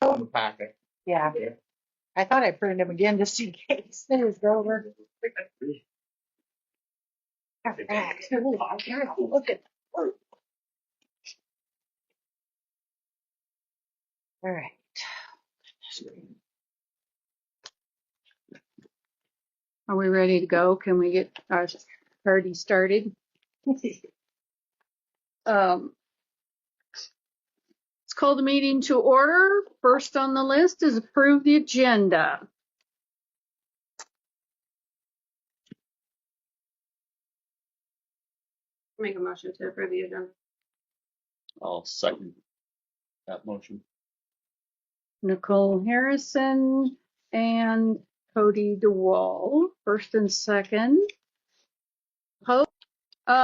in the packet. Yeah. I thought I printed them again just in case. There's Grover. All right. Look at. All right. Are we ready to go? Can we get our party started? Let's call the meeting to order. First on the list is approve the agenda. Make a motion to approve the agenda. I'll second that motion. Nicole Harrison and Cody DeWall, first and second.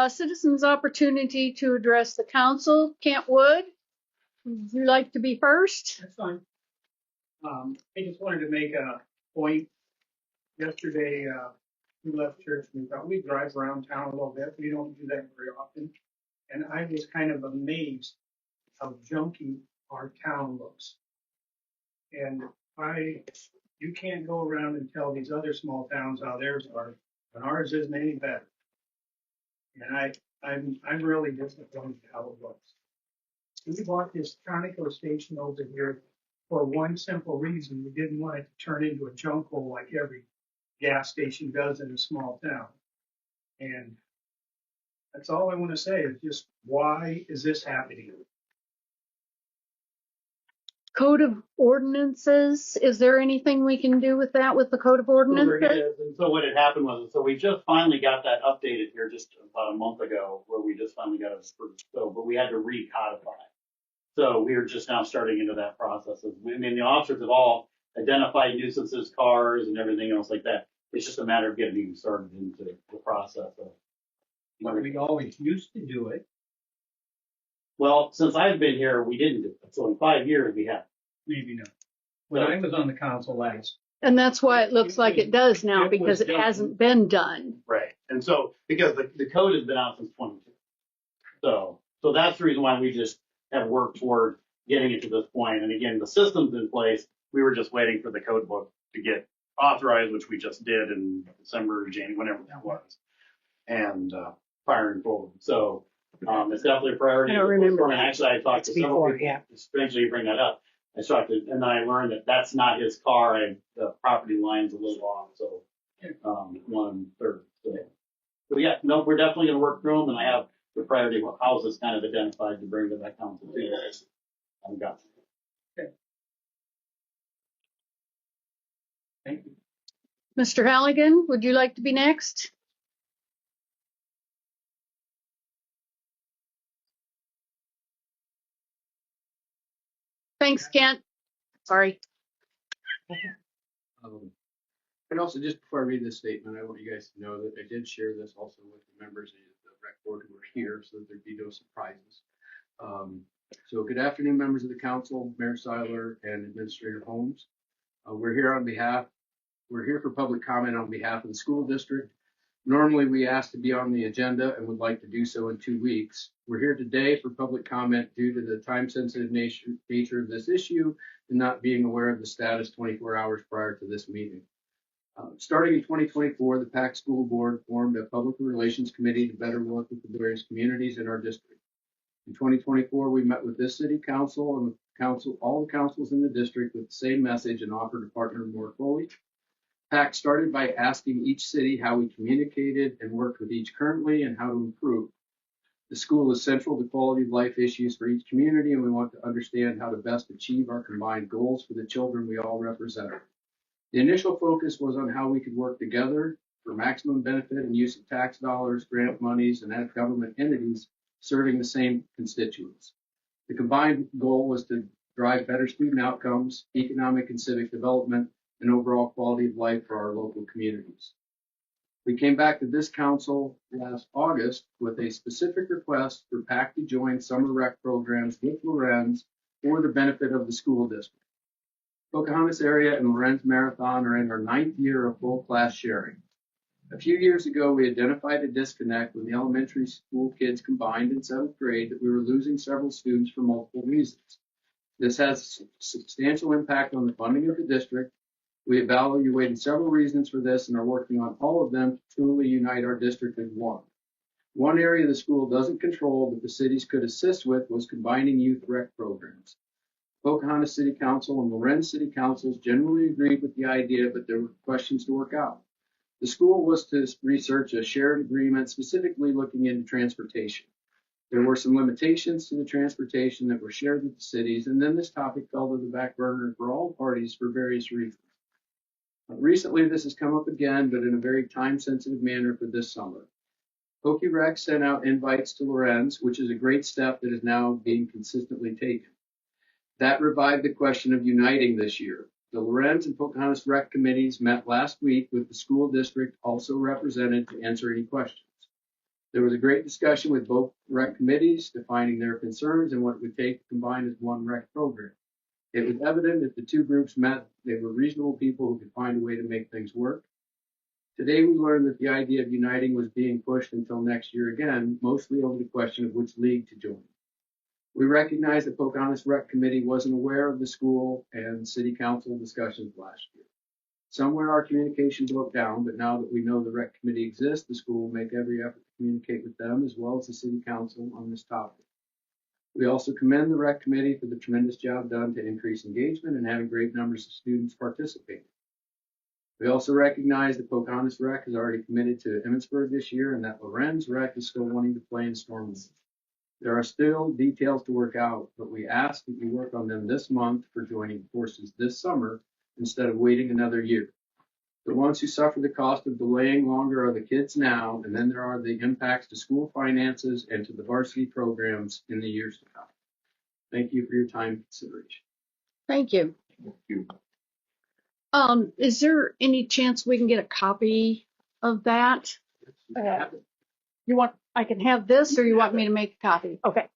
Citizens' opportunity to address the council. Kent Wood, would you like to be first? That's fine. I just wanted to make a point. Yesterday, we left church and we thought we'd drive around town a little bit. We don't do that very often. And I was kind of amazed how junky our town looks. And you can't go around and tell these other small towns how theirs are, and ours isn't any better. And I'm really disappointed how it looks. We bought this Conoco station over here for one simple reason. We didn't want it to turn into a junk hole like every gas station does in a small town. And that's all I want to say is just, why is this happening? Code of ordinances, is there anything we can do with that with the code of ordinances? And so what had happened was, so we just finally got that updated here just about a month ago, where we just finally got it approved. So, but we had to recodify. So we are just now starting into that process. I mean, the officers have all identified nuisances, cars, and everything else like that. It's just a matter of getting you started into the process of. But we always used to do it. Well, since I've been here, we didn't do it. So in 5 years, we have. Maybe not. When I was on the council last. And that's why it looks like it does now, because it hasn't been done. Right. And so, because the code has been out since 22. So that's the reason why we just have worked toward getting it to this point. And again, the system's in place. We were just waiting for the code book to get authorized, which we just did in December, January, whenever that was. And fire and forward. So it's definitely a priority. I don't remember. And actually, I talked to several people. Yeah. Strangely, you bring that up. I talked to, and then I learned that that's not his car. The property line's a little off. So 1/3. So yeah, no, we're definitely going to work through them. And I have the priority of houses kind of identified to bring to that council too. I've got. Okay. Thank you. Mr. Halligan, would you like to be next? Thanks, Kent. Sorry. And also, just before I read this statement, I want you guys to know that I did share this also with the members of the rec board who are here, so that there'd be no surprises. So good afternoon, members of the council, Mayor Seiler and Administrator Holmes. We're here for public comment on behalf of the school district. Normally, we ask to be on the agenda and would like to do so in 2 weeks. We're here today for public comment due to the time-sensitive nature of this issue and not being aware of the status 24 hours prior to this meeting. Starting in 2024, the PAC School Board formed a public relations committee to better work with the various communities in our district. In 2024, we met with this city council and with all the councils in the district with the same message and offered to partner more fully. PAC started by asking each city how we communicated and worked with each currently and how to improve. The school is central to quality of life issues for each community, and we want to understand how to best achieve our combined goals for the children we all represent. The initial focus was on how we could work together for maximum benefit and use of tax dollars, grant monies, and government entities serving the same constituents. The combined goal was to drive better student outcomes, economic and civic development, and overall quality of life for our local communities. We came back to this council last August with a specific request for PAC to join summer rec programs with Lorenz for the benefit of the school district. Pocahontas area and Lorenz Marathon are in our 9th year of full class sharing. A few years ago, we identified a disconnect when the elementary school kids combined in 7th grade that we were losing several students for multiple reasons. This has substantial impact on the funding of the district. We evaluated several reasons for this and are working on all of them to truly unite our district as one. One area the school doesn't control but the cities could assist with was combining youth rec programs. Pocahontas City Council and Lorenz City Councils generally agreed with the idea, but there were questions to work out. The school was to research a shared agreement specifically looking into transportation. There were some limitations to the transportation that were shared with the cities, and then this topic fell to the back burner for all parties for various reasons. Recently, this has come up again, but in a very time-sensitive manner for this summer. PokeRec sent out invites to Lorenz, which is a great step that is now being consistently taken. That revived the question of uniting this year. The Lorenz and Pocahontas Rec committees met last week with the school district also represented to answer any questions. There was a great discussion with both rec committees defining their concerns and what it would take to combine as one rec program. It was evident that the two groups met, they were reasonable people who could find a way to make things work. Today we learned that the idea of uniting was being pushed until next year again, mostly over the question of which league to join. We recognize that Pocahontas Rec Committee wasn't aware of the school and city council discussions last year. Somewhere our communication broke down, but now that we know the rec committee exists, the school will make every effort to communicate with them as well as the city council on this topic. We also commend the rec committee for the tremendous job done to increase engagement and having great numbers of students participating. We also recognize that Pocahontas Rec has already committed to Emmitsburg this year and that Lorenz Rec is still wanting to play in Storm League. There are still details to work out, but we ask that you work on them this month for joining forces this summer instead of waiting another year. The ones who suffer the cost of delaying longer are the kids now, and then there are the impacts to school finances and to the varsity programs in the years to come. Thank you for your time and consideration. Thank you. Is there any chance we can get a copy of that? I can have this, or you want me to make a copy? Okay.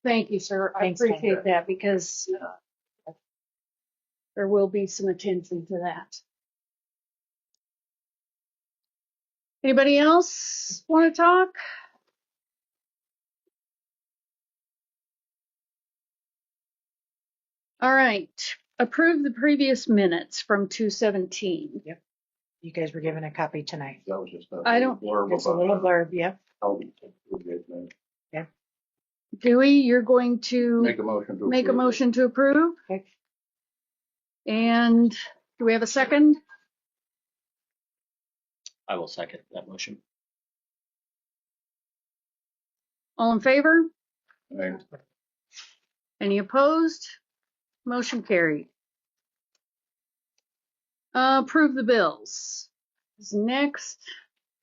Thank you, sir. I Thanks, appreciate Kendra. that because there will be some attention to that. Anybody else want to talk? All right. Approve the previous minutes from 2/17. You guys were given a copy tonight. That was just a I don't- blurb Just a little blurb, yep. how we did that. Dewey, you're going to Make a motion to make a approve. motion to approve? Okay. And do we have a second? I will second that motion. All in favor? Right. Any opposed? Motion carried. Approve the bills. Is next.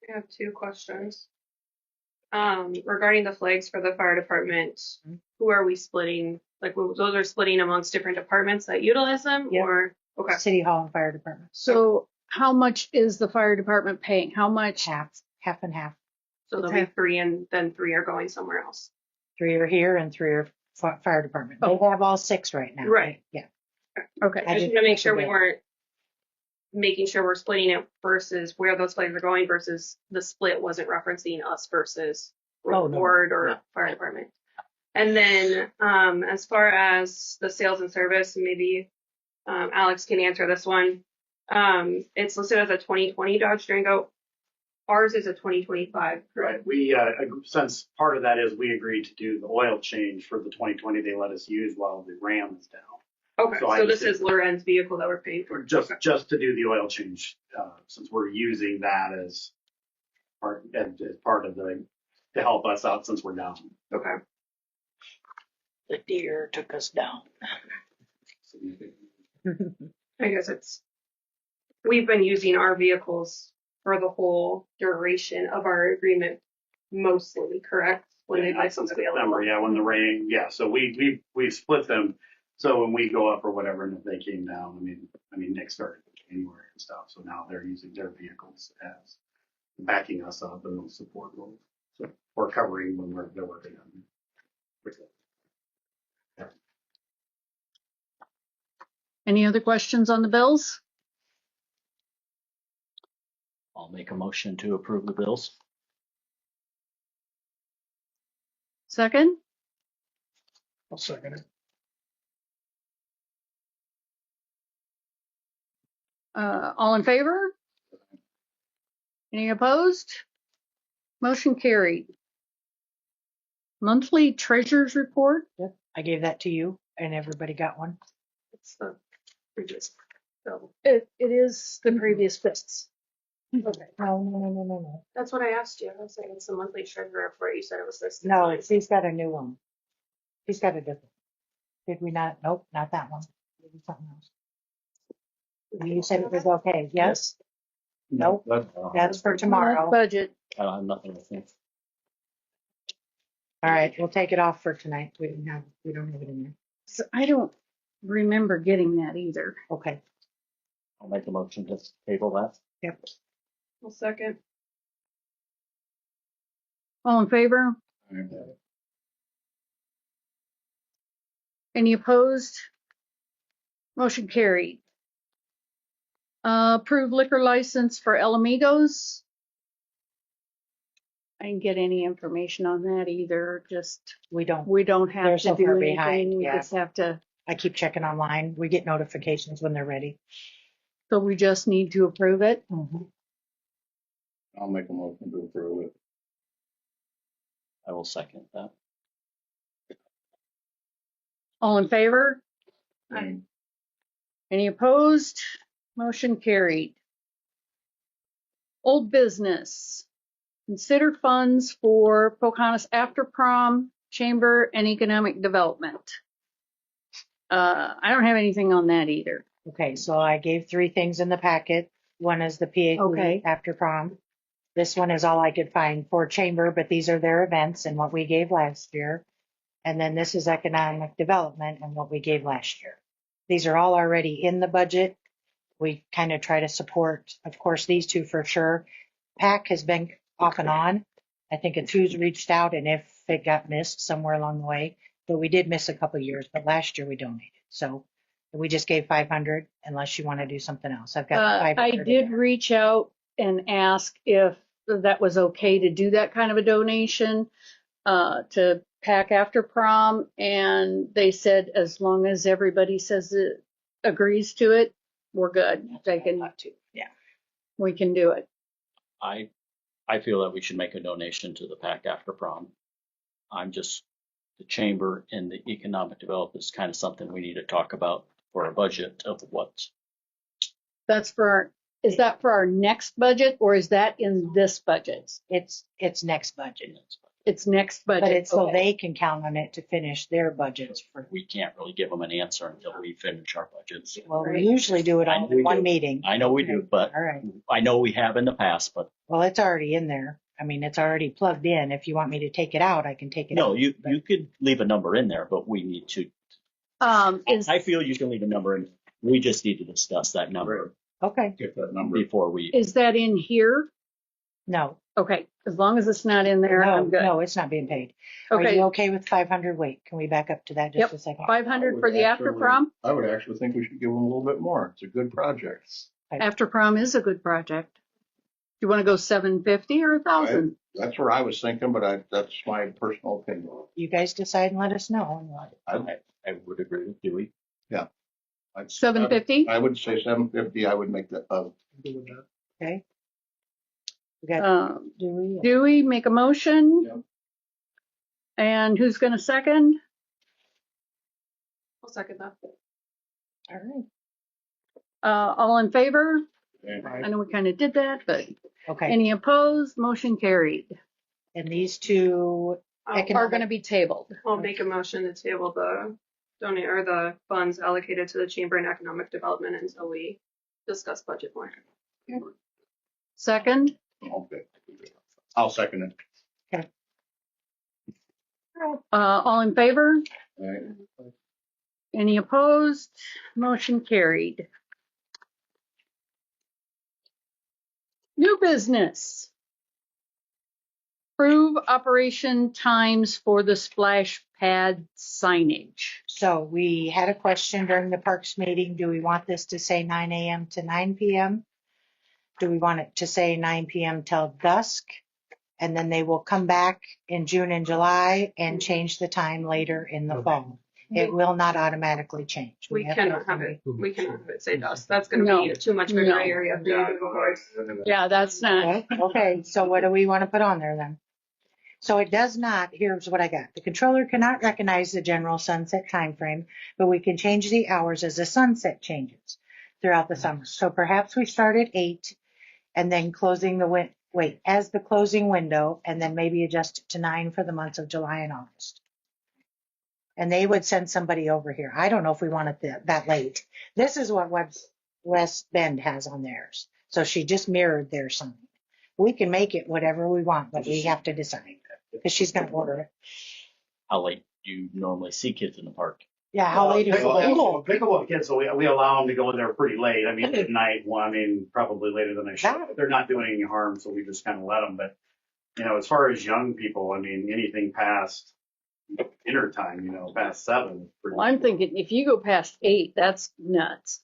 I have two questions. Regarding the flags for the fire department, who are we splitting? Like, those are splitting amongst different departments that utilize them, Yep. or okay? City Hall and Fire Department. So how much is the fire department paying? How much? Half and half. So there'll be three, and then three are going somewhere else. 3 are here and 3 are Fire Department. Oh. They have all 6 right now. Right. Yeah. Okay. I just want to make sure we weren't making sure we're splitting it versus where those flags are going versus the split wasn't referencing us versus Oh, no. board or No. fire department. And then as far as the sales and service, maybe Alex can answer this one. It's listed as a 2020 Dodge Durango. Ours is a 2025. Right. We, since part of that is we agreed to do the oil change for the 2020 they let us use while the Ram is down. Okay, So I so this just- is Loren's vehicle that we're paying for. Just to do the oil change, since we're using that as part of the, to help us out since we're down. Okay. The deer took us down. I guess we've been using our vehicles for the whole duration of our agreement, mostly, correct? When they buy something available. Yeah, when the rain, yeah. So we split them. So when we go up or whatever, and if they came down, I mean, Nick started in January and stuff. So now they're using their vehicles as backing us up and those support roles. So or covering when they're working on it. Any other questions on the bills? I'll make a motion to approve the bills. Second? I'll second it. All in favor? Any opposed? Motion carried. Monthly treasurer's report. Yep, I gave that to you and everybody got one. It's the previous. So It is the previous bits. okay, No. that's what I asked you. I was saying it's the monthly treasurer report. You said it was this. No, he's got a new one. He's got a different. Did we not? Nope, not that one. Maybe something else. You said it was okay, yes? Nope, that's for tomorrow. Budget. I don't have nothing to think. All right, we'll take it off for tonight. We don't have it in there. So I don't remember getting that either. Okay, I'll make a motion to table that. yep. Well, second. All in favor? Any opposed? Motion carried. Approved liquor license for El Amigos. I didn't get any information on that either. Just, We don't, we don't They're have to so do far anything. behind, We yeah. just have to, I keep checking online. We get notifications when they're ready. so we just need to approve it. I'll make a motion to approve it. I will second that. All in favor? Aye. Any opposed? Motion carried. Old business. Consider funds for Pocahontas after prom, chamber, and economic development. I don't have anything on that either. Okay, so I gave 3 things in the packet. One is the PA Okay. after prom. This one is all I could find for chamber, but these are their events and what we gave last year. And then this is economic development and what we gave last year. These are all already in the budget. We kind of try to support, of course, these 2 for sure. PAC has been off and on. I think it's who's reached out and if it got missed somewhere along the way. But we did miss a couple of years, but last year we donated. So we just gave 500 unless you want to do something else. I've got 500. I did reach out and ask if that was okay to do that kind of a donation to PAC after prom, and they said as long as everybody says it agrees to it, we're good. They can, Yeah. we can do it. I feel that we should make a donation to the PAC after prom. The chamber and the economic development is kind of something we need to talk about for a budget of what. That's for is that for our next budget or is that in this budget? It's next budget. It's next budget. But it's so okay. they can count on it to finish their budgets for. We can't really give them an answer until we finish our budgets. Well, we usually do it I on know we one do. meeting. I know we do, but All right. I know we have in the past, but Well, it's already in there. I mean, it's already plugged in. If you want me to take it out, I can take it out. no, you could leave a number in there, but we need to. Is I feel you can leave a number in. We just need to discuss that number Okay. Get that number. before we. is that in here? No. Okay, as long as it's not in there, No, I'm good. no, it's not being paid. Are Okay, you okay with 500? Wait, can we back up to that Yep. just a second? 500 for the after prom. I would actually think we should give them a little bit more. It's a good project. After prom is a good project. You want to go 750 or 1,000? That's where I was thinking, but that's my personal opinion. You guys decide and let us know. I would agree with Dewey. I'd- 750? I would say 750. I would make that. Okay. We got Dewey, make a motion. Yep. And who's going to second? I'll second that. all right. All in favor? And I know we kind of did that, but Okay. any opposed? Motion carried. And these 2, Are going to be tabled. I'll make a motion to table the donate or the funds allocated to the chamber and economic development until we discuss budget more. Second? okay. I'll second it. All in favor? All right. Any opposed? Motion carried. New business. Approve operation times for the splash pad signage. So we had a question during the parks meeting. Do we want this to say 9 a.m. to 9 p.m.? Do we want it to say 9 p.m. till dusk? And then they will come back in June and July and change the time later in the fall. It will not automatically change. We have cannot to- have it. We cannot have it say dust. That's gonna No. be too much of a No. gray area for you to avoid. Yeah, that's not, Well, okay, so what do we want to put on there then? So it does not, here's what I got. The controller cannot recognize the general sunset time frame, but we can change the hours as the sunset changes throughout the summer. So perhaps we start at 8 and then closing the as the closing window, and then maybe adjust it to 9 for the months of July and August. And they would send somebody over here. I don't know if we want it that late. This is what West Bend has on theirs. So she just mirrored their sign. We can make it whatever we want, but we have to decide because she's going to order it. How late do you normally see kids in the park? Yeah, how late is Pickleball, pickleball kids, so we allow them to go in there pretty late. I mean, at night, well, I mean, probably later than they should. But they're not doing any harm, so we just kind of let them. But, you know, as far as young people, I mean, anything past dinner time, you know, past 7. well, I'm thinking if you go past 8, that's nuts.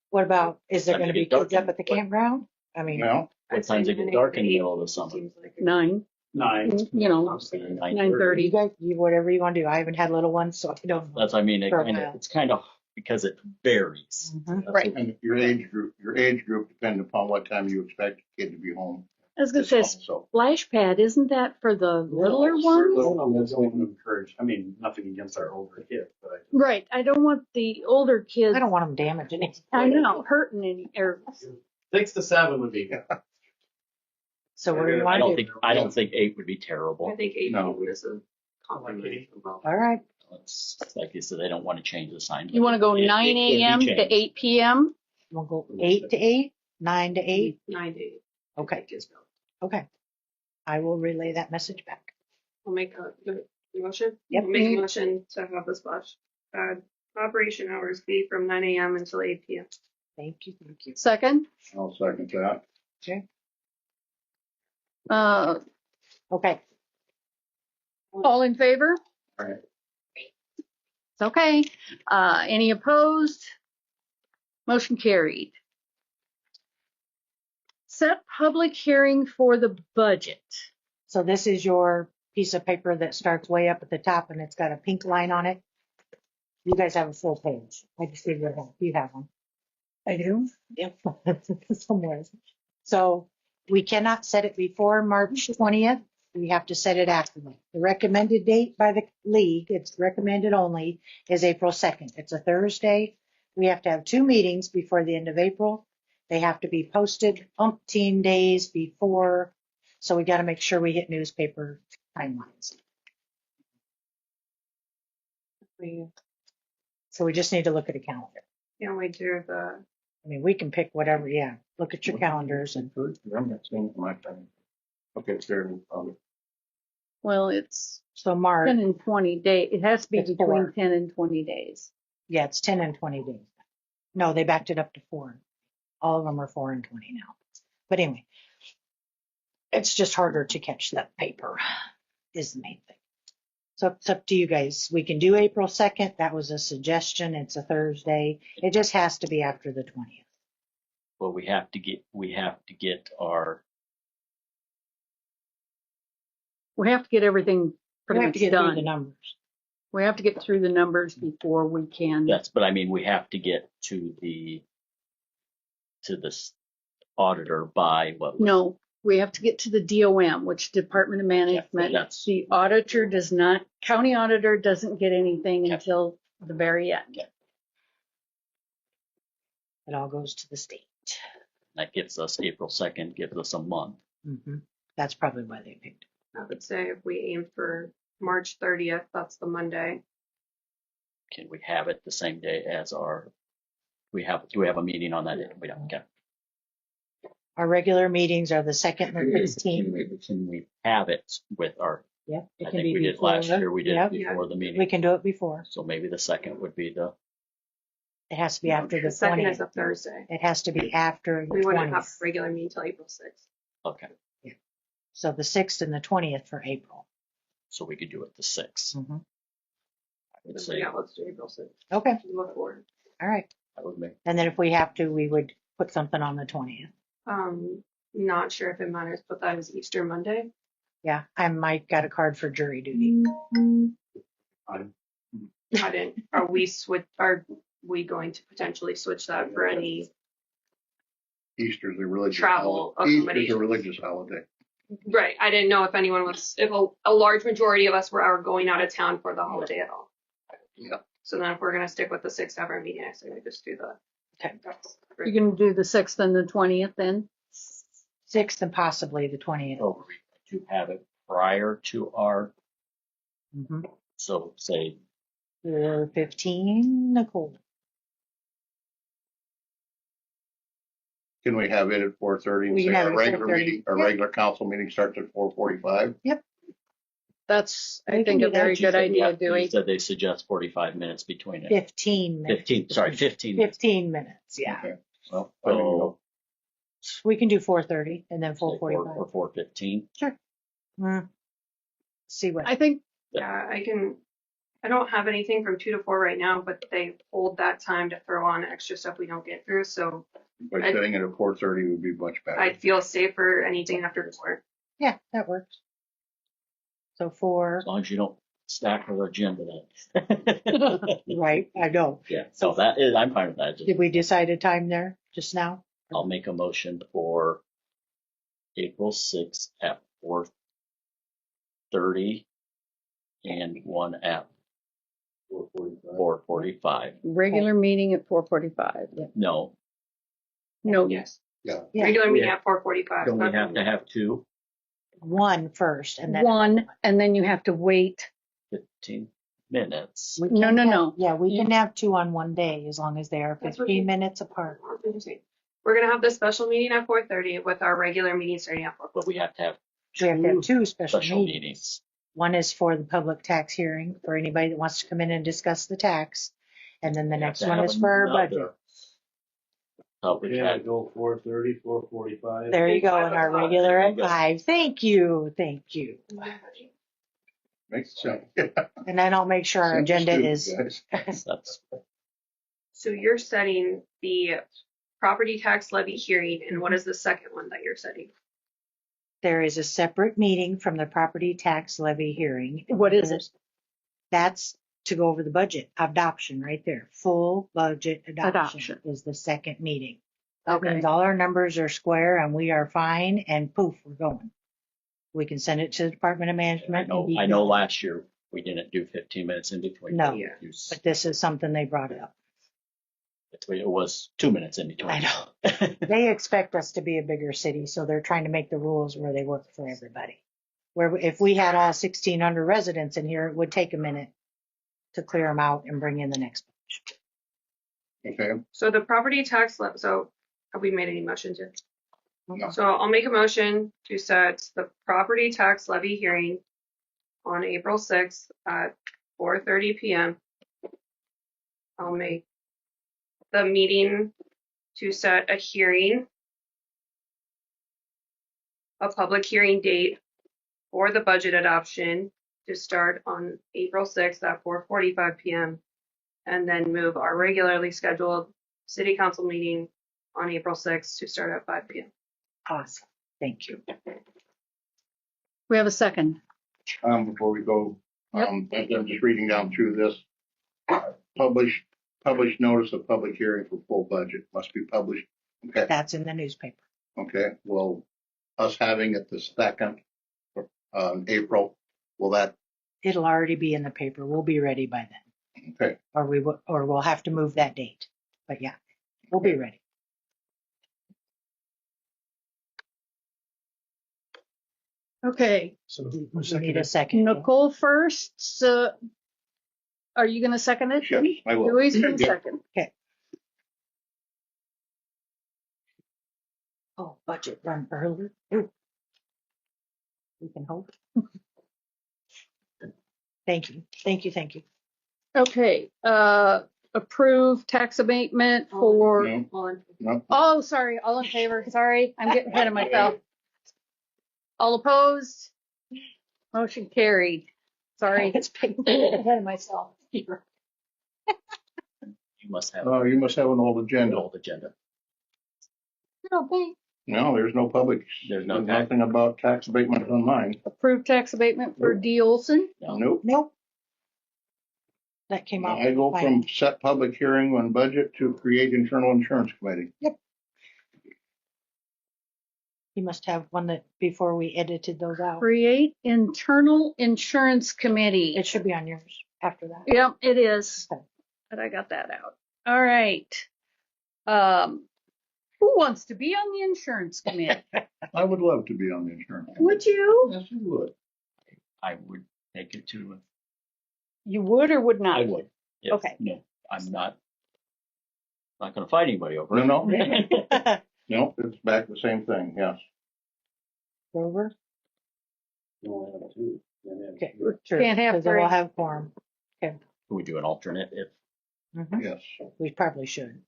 What about, is there Time going to to be get dark kids up in- at the campground? I mean, Well, What times it get dark in the middle of the summer? 9, 9. you know, 9:30. you guys, whatever you want to do. I haven't had little ones, so I don't know. That's, I mean, For a while. it's kind of, because it varies. Mhm. Right. and your age group depends upon what time you expect the kid to be home. I was gonna say, So, splash pad, isn't that for the littler ones? That's what we encourage. I mean, nothing against our older kids, but I Right, I don't want the older kids, I don't want them damaging it. I know, hurting any, or 6 to 7 would be. So what do you I want to do? I don't think 8 would be terrible. I think 8 No. is a complicated. All right. It's like you said, they don't want to change the sign. you wanna go It- it 9 could be AM to changed. 8 PM? We'll go 8 to 8, 9 to 8. 9 to 8. Okay. Okay. I will relay that message back. I'll make a motion. Yep. I'll make a motion to have the splash pad operation hours be from 9 a.m. until 8 p.m. Thank you. Thank you. Second, I'll second that. Okay. all in favor? All right. It's okay. Any opposed? Motion carried. Set public hearing for the budget. So this is your piece of paper that starts way up at the top and it's got a pink line on it. You guys have a full page. I just figured it out. You have one. I do. Yep. Somewhere. So we cannot set it before March 20th. We have to set it after that. The recommended date by the league, it's recommended only, is April 2nd. It's a Thursday. We have to have 2 meetings before the end of April. They have to be posted umpteen days before. So we got to make sure we hit newspaper timelines. So we just need to look at a calendar. Can't wait to the I mean, we can pick whatever, yeah. Look at your calendars and I'm not saying my time. Okay, fair. Well, it's so March, 10 and 20 days. It has to be It's between 4. 10 and 20 days. yeah, it's 10 and 20 days. No, they backed it up to 4. All of them are 4 and 20 now. But anyway, it's just harder to catch that paper is the main thing. So it's up to you guys. We can do April 2nd. That was a suggestion. It's a Thursday. It just has to be after the 20th. Well, we have to get our, We have to get everything We pretty have much to get through the done. numbers. We have to get through the numbers before we can. but I mean, we have to get to this auditor by what? No, we have to get to the DOM, which Department of Management. that's- The auditor does not, county auditor doesn't get anything Yeah. until the very end. It all goes to the state. That gives us April 2nd, gives us a month. That's probably why they picked it. I would say if we aim for March 30th, that's the Monday. Can we have it the same day as do we have a meeting on that day? We don't, okay. Our regular meetings are the 2nd and the 16th. Can we have it with our, Yep, it I can think be we did before. last year, we did Yep, it before the we meeting. can do it before. So maybe the 2nd would be the, It has to be after the The second is 20th. a Thursday. It has to be after the We wouldn't have a 20th. regular meeting until April 6th. okay, So the 6th and the 20th for April. so we could do it the 6th. Mhm. I would So say yeah, let's do April 6th. Okay, Look forward. all right. that would make, And then if we have to, we would put something on the 20th. Not sure if it matters, but that is Easter Monday. Yeah, I might got a card for jury duty. are we going to potentially switch that for any, Easter's a religious Travel holiday. Easter's a accommodations. religious holiday. right, I didn't know if anyone was, if a large majority of us are going out of town for the holiday at all. Yeah. So then if we're gonna stick with the 6th, have our meeting, I say we just do the. Okay. You're gonna do the 6th and the 20th then? 6th and possibly the 20th. So to have it prior to our, Mhm. so say, 4:15, Nicole. Can we have it at 4:30 and We say can have our it at regular 4:30. meeting, our Yep. regular council meeting starts at 4:45? That's, We I can think, do a that. very you good said we idea, have- you Dewey. said they suggest 45 minutes between it. 15 minutes. 15, sorry, 15. 15 minutes, yeah. Okay. Well, I didn't know. We can do 4:30 and then say 4:45. or 4:15. Sure. See what, I think, Yeah, I don't have anything from 2 to 4 right now, but they hold that time to throw on extra stuff we don't get through, so By setting it at 4:30 would be much better. I'd feel safer anything after 4. yeah, that works. So 4, As long as you don't stack with our agenda then. right, I know. Yeah, so that is, I'm fine with that. Did we decide a time there just now? I'll make a motion for April 6th at 4:30 and one at 4:45. regular meeting at 4:45. No, No, Yes. Yeah. Yeah. Regular meeting at 4:45. don't we have to have two? One first and then. one, and then you have to wait. 15 minutes. We No, can no, have- no. Yeah, we can have 2 on one day as long as they are That's what 15 you- minutes apart. We're gonna have the special meeting at 4:30 with our regular meeting starting at 4. But we have to have We have to have 2 special special meetings. meetings. One is for the public tax hearing, for anybody that wants to come in and discuss the tax. And then the We have next to one have is for our another budget. Public Yeah, tax. go 4:30, 4:45. There you go, and our regular at There you go. 5. Thank you, thank you. Makes sense. And then I'll make sure our agenda is, That's So you're setting the property tax levy hearing, and what is the second one that you're setting? there is a separate meeting from the property tax levy hearing. What is it? That's to go over the budget adoption right there. Full budget adoption Adoption. is the second meeting. That Okay. means all our numbers are square and we are fine and poof, we're going. We can send it to the Department of I Management. and be know. I know. good. last year we didn't do 15 minutes in between. No. Yeah. But this is something they brought up. It was 2 minutes in between. I know. They expect us to be a bigger city, so they're trying to make the rules where they work for everybody. Where if we had all 1,600 residents in here, it would take a minute to clear them out and bring in the next bunch. Okay. So the property tax so have we made any motions yet? No. So I'll make a motion to set the property tax levy hearing on April 6th at 4:30 p.m. I'll make the meeting to set a hearing, a public hearing date for the budget adoption to start on April 6th at 4:45 p.m. and then move our regularly scheduled city council meeting on April 6th to start at 5 p.m. Awesome. Thank you. We have a second. Before we go, Yep. I'm just reading down through this. Published notice of public hearing for full budget must be published. Okay, That's in the newspaper. okay. Well, us having it the 2nd, April, will that, It'll already be in the paper. We'll be ready by then. okay, Or we'll have to move that date. But yeah, we'll be ready. Okay, So We need a second. Nicole first. So are you going to second it? yes, I will. Dewey's going to Yeah. second. Oh, budget run early. Ooh. We can hope. Thank you. Thank you. Thank you. Okay, approve tax abatement for, No, no, oh, sorry, all in favor. Sorry, I'm getting ahead of myself. All opposed? Motion carried. Sorry, It's been- ahead of myself. You must have you must have an old an agenda. old agenda. No, there's no public, There's no nothing about tax abatement on mine. Approve tax abatement for D. Olson. No. Nope. Nope. That came out. I go from set public hearing on budget to create internal insurance committee. You must have one that before we edited those out. Create internal insurance committee. It should be on yours after that. Yep, it is. Okay. But I got that out. All right. Who wants to be on the insurance committee? I would love to be on the insurance. Would you? Yes, I would. I would take it to, You would or would not? I would. Yes. Okay. No, I'm not gonna fight anybody over it. No, no, it's back to the same thing, yes. Grover? You only have two. Okay, sure. Can't have Because then three. we'll have quorum. Can we do an alternate if, Mhm. Yes. We probably should.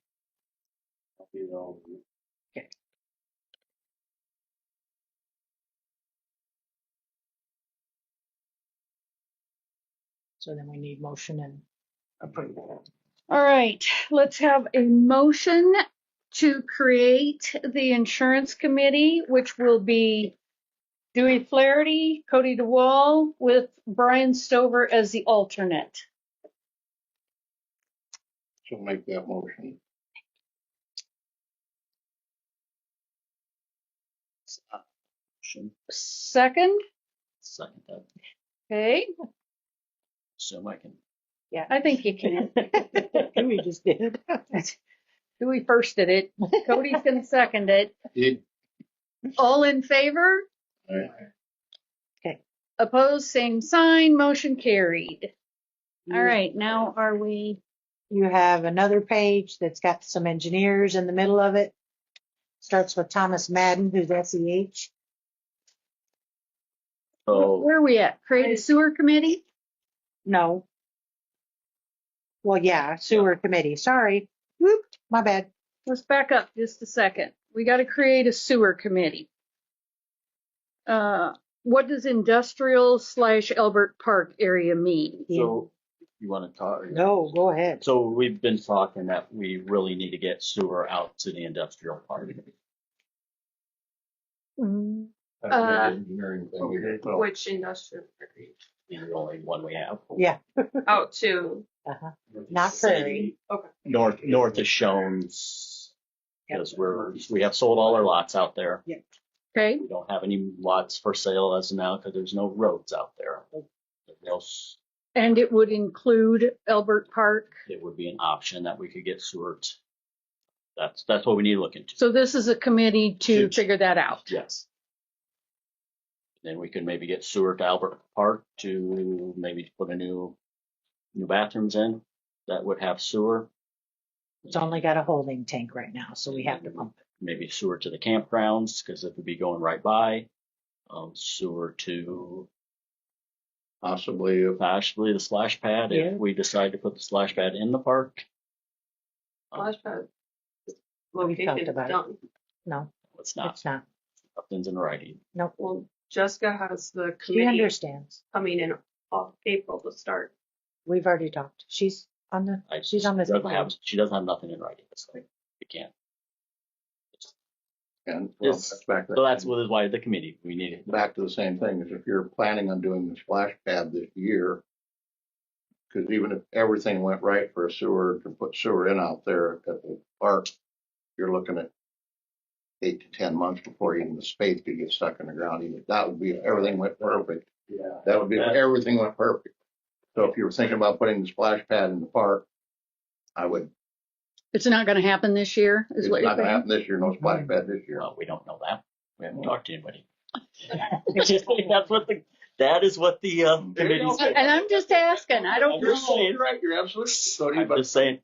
So then we need motion and approval. All right, let's have a motion to create the insurance committee, which will be Dewey Flaherty, Cody DeWall, with Brian Stover as the alternate. So make that motion. Second, second that, okay, so I can, Yeah. I think you can. We just did. Dewey firsted it. Cody's gonna second it. All in favor? Okay. Opposed, same sign, motion carried. All right, now are we, You have another page that's got some engineers in the middle of it. Starts with Thomas Madden, who's SEH. so where are we at? Create a sewer committee? No. Well, yeah, sewer committee. Sorry. Whoop, my bad. Let's back up just a second. We got to create a sewer committee. What does industrial / Albert Park area mean? So you want to talk? No, go ahead. So we've been talking that we really need to get sewer out to the industrial park. Mm, That's the engineering thing we did. So Which industrial park? The only one we have. Yeah. Out to, Uh-huh. Not Prairie. okay. North of Shones, because we have sold all our lots out there. okay, We don't have any lots for sale as of now because there's no roads out there. Else, and it would include Albert Park. it would be an option that we could get sewer. That's what we need to look into. So this is a committee to figure that out. Yes. Then we could maybe get sewer to Albert Park to maybe put a new bathrooms in that would have sewer. It's only got a holding tank right now, so we have to pump it. Maybe sewer to the campgrounds because it would be going right by. Sewer to possibly the splash pad Yeah. if we decide to put the splash pad in the park. Splash pad. We talked Located about it. done. No, It's not. it's not. Nothing's in writing. Nope. Well, Jessica has the She committee understands. coming in April to start. We've already talked. She's on the this. She doesn't have nothing in writing. So we can't. and well, Yes. that's back So that's why the committee, we need it. back to the same thing as if you're planning on doing the splash pad this year. Because even if everything went right for a sewer to put sewer in out there at the park, you're looking at 8 to 10 months before even the spade could get stuck in the ground. Even that would be if everything went perfect. Yeah. That would be if everything went perfect. So if you were thinking about putting the splash pad in the park, I would. It's not going to happen this year, is It's what not you're gonna saying? happen this year. No splash pad this year. Well, we don't know that. We haven't talked to anybody. That is what the committee said. And I'm just asking. I don't I'm just saying. know. Right, you're absolutely. Cody, I'm but just saying,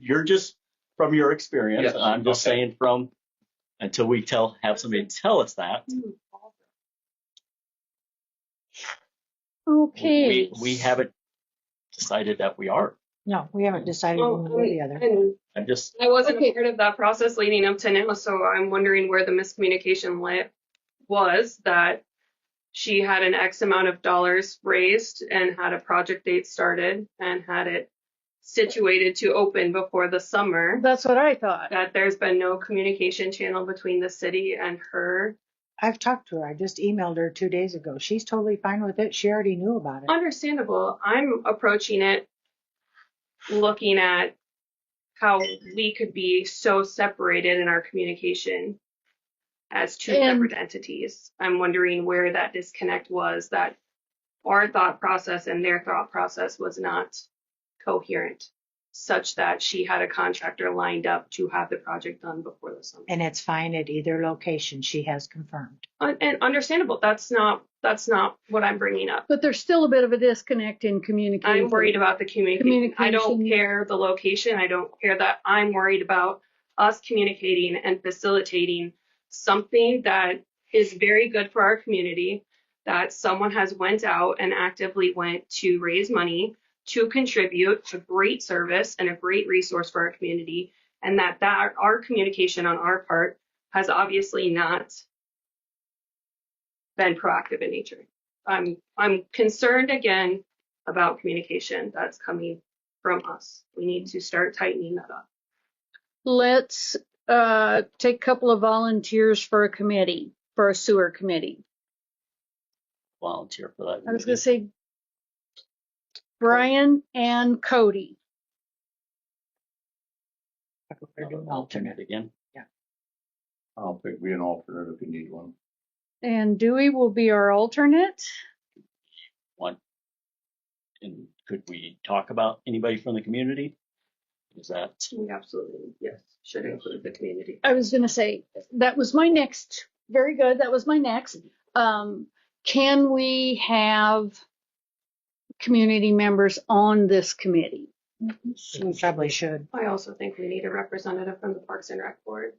you're just from your experience. Yes, I'm just okay. saying from until we have somebody tell us that. Okay. We haven't decided that we are. No, we haven't decided one way or the other. And I'm just I wasn't Okay. a part of that process leading up to now, so I'm wondering where the miscommunication was that she had an X amount of dollars raised and had a project date started and had it situated to open before the summer. That's what I thought. That there's been no communication channel between the city and her. I've talked to her. I just emailed her 2 days ago. She's totally fine with it. She already knew about it. Understandable. I'm approaching it looking at how we could be so separated in our communication as two And- separate entities. I'm wondering where that disconnect was, that our thought process and their thought process was not coherent, such that she had a contractor lined up to have the project done before the summer. And it's fine at either location, she has confirmed. And understandable. That's not what I'm bringing up. But there's still a bit of a disconnect in communication. I'm worried about the communication. I don't Communication. care the location. I don't care that. I'm worried about us communicating and facilitating something that is very good for our community, that someone has went out and actively went to raise money to contribute to great service and a great resource for our community, and that our communication on our part has obviously not been proactive in nature. I'm concerned again about communication that's coming from us. We need to start tightening that up. Let's take a couple of volunteers for a committee, for a sewer committee. Volunteer for that. I was going to say Brian and Cody. Alternate again. I'll pick be an alternate if you need one. And Dewey will be our alternate. One. And could we talk about anybody from the community? Is that, We absolutely, yes, should include the community. I was going to say, that was my next. Very good. That was my next. Can we have community members on this committee? We probably should. I also think we need a representative from the Parks and Rec Board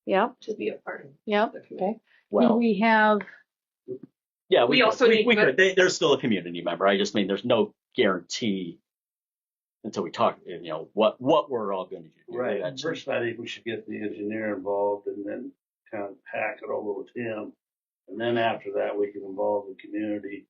Yep. to be a part of Yep. the committee. Okay. Do well, we have, yeah, we could. also need we to- could. There's still a community member. I just mean there's no guarantee until we talk, what we're all going to do. Right. That's- First, I think we should get the engineer involved and then kind of hack it over with him. And then after that, we can involve the community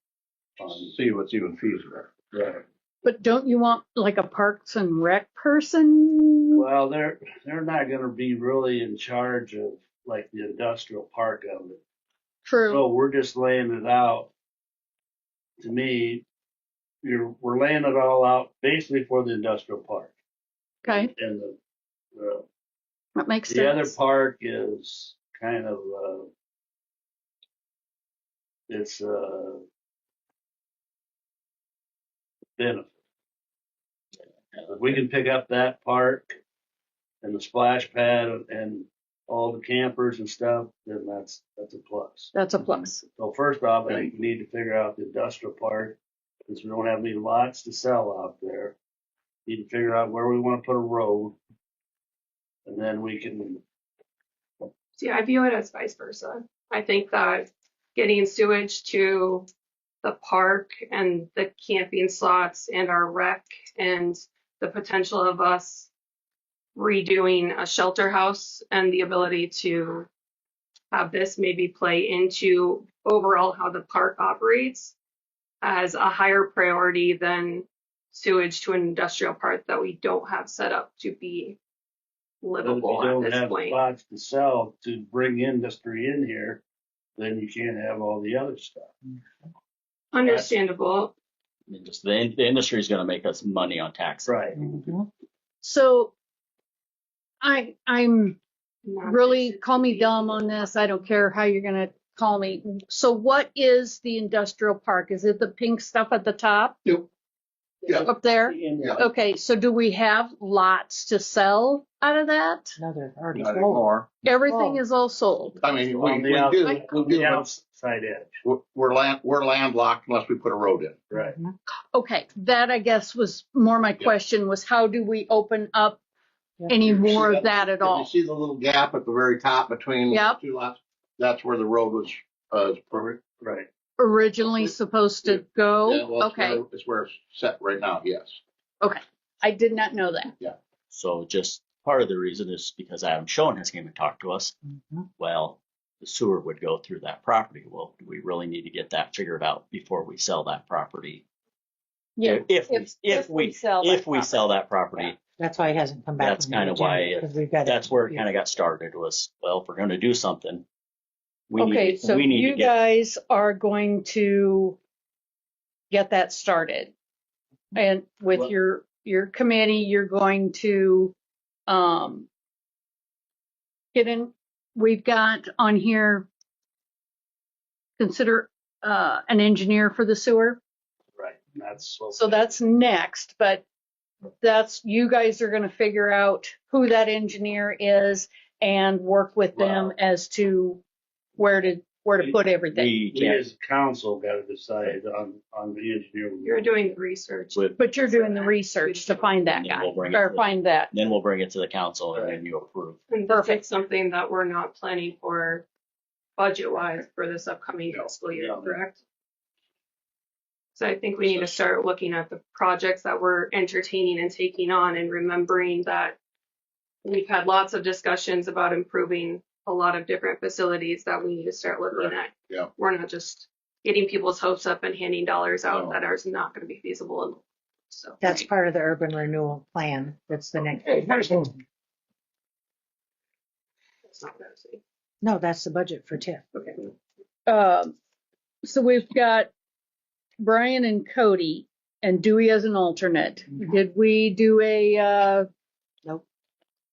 on. See what's even feasible. Right. but don't you want like a Parks and Rec person? Well, they're not going to be really in charge of like the industrial park of it. True. So we're just laying it out. To me, we're laying it all out basically for the industrial park. Okay. And That makes the other sense. park is kind of, it's benefit. If we can pick up that park and the splash pad and all the campers and stuff, then that's a plus. That's a plus. So first off, I think we need to figure out the industrial park, since we don't have any lots to sell out there. Need to figure out where we want to put a road. And then we can, See, I view it as vice versa. I think that getting sewage to the park and the camping slots and our rec and the potential of us redoing a shelter house and the ability to have this maybe play into overall how the park operates as a higher priority than sewage to an industrial park that we don't have set up to be if you livable at don't this have point. spots to sell to bring industry in here, then you can't have all the other stuff. Understandable. I mean, just the industry is going to make us money on taxes. Right. Mhm. So I'm Not really, this call me is- dumb on this. I don't care how you're going to call me. So what is the industrial park? Is it the pink stuff at the top? Yep. Yeah. Up there? Yeah. Okay, so do we have lots to sell out of that? No, they're already Not full. anymore. Everything Oh. is all sold. I mean, On the we outside- do, On we the do, outside edge. we're landlocked unless we put a road in. Right. Okay, that I guess was more my question, was how do we open up any more of that at You all? see the little gap at the very top between the Yep. two lots? That's where the road was, perfect. Right. Originally supposed to Yeah, go? well, Okay, it's where it's set right now, yes. I did not know that. So just part of the reason is because Adam Schoen has came and talked to us. Mhm. Well, the sewer would go through that property. Well, do we really need to get that figured out before we sell that property? Yeah. If we sell that property, That's why he hasn't come back. That's on the kinda agenda, why 'cause we've got that's where it kind of got started was, well, if we're going to do something, we Okay, need, so we need you to get, guys are going to get that started. And with Well- your your committee, you're going to get in. We've got on here, consider an engineer for the sewer. Right. That's So that's next, but that's, you guys are going to figure out who that engineer is and work with them as to where to put everything. we as council got to decide on the engineer. You're doing the research. But you're doing the research to find that guy or find that. Then we'll bring it to the council and then you approve. And Perfect. it's something that we're not planning for budget-wise for this upcoming fiscal year, correct? So I think we need to start looking at the projects that we're entertaining and taking on and remembering that we've had lots of discussions about improving a lot of different facilities that we need to start looking at. Yeah. We're not just getting people's hopes up and handing dollars out No. that are not going to be feasible. So That's part of the urban renewal plan. That's the next. That's not what I was saying. No, that's the budget for TIF. Okay. So we've got Brian and Cody and Dewey as an alternate. Did we do a, Nope.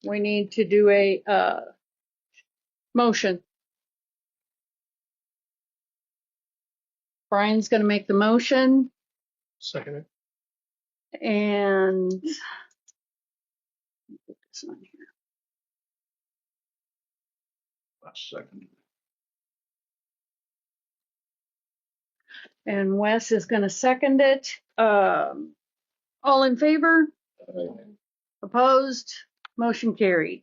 we need to do a, motion. Brian's gonna make the motion Second it. and put this on here. Second. And Wes is gonna second it. All in favor? Opposed? Motion carried.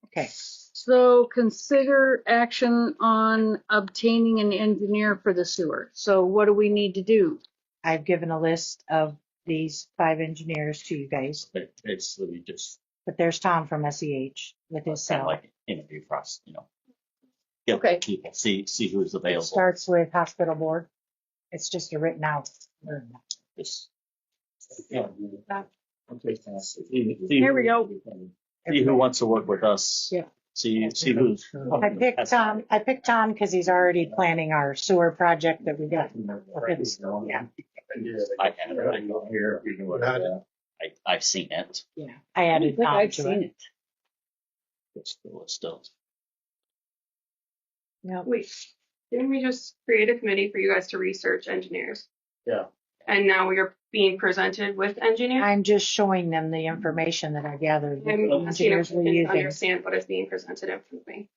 Okay. So consider action on obtaining an engineer for the sewer. So what do we need to do? I've given a list of these 5 engineers to you guys, But basically just but there's Tom from SEH with his kind of cell. like interview process, Get Okay. people, see who's It available. starts with hospital board. It's just a written out. Just Here we go. see who wants to work with us. Yeah. See who's. I picked Tom because he's already planning our sewer project that we got. Yeah. I have it. I go here. I've seen it. Yeah. I I added think Tom I've to seen it. it. It's still. Yeah. Wait, didn't we just create a committee for you guys to research engineers? Yeah. And now we are being presented with engineers? I'm just showing them the information that I gathered. with the I'm asking engineers if we're we can using. understand what is being presented in front of me.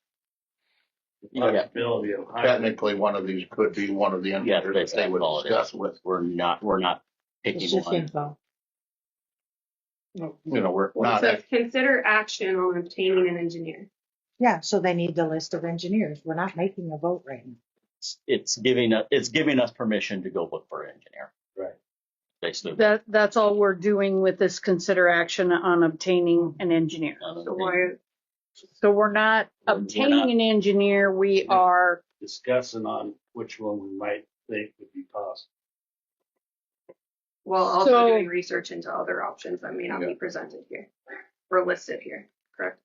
Possibility of hiring. Technically, one of these could be one of the Yeah, engineers that they would all it discuss is. with. We're not It's picking just one. info. You know, we're Well, not, it says consider action on obtaining an engineer. Yeah, so they need the list of engineers. We're not making a vote right now. It's giving us permission to go look for an engineer. Right. Basically. That's all we're doing with this consider action on obtaining an engineer. So why, So we're not obtaining an engineer, we are, Discussing on which one we might think would be possible. while also So- doing research into other options that may not be presented here or listed here, correct?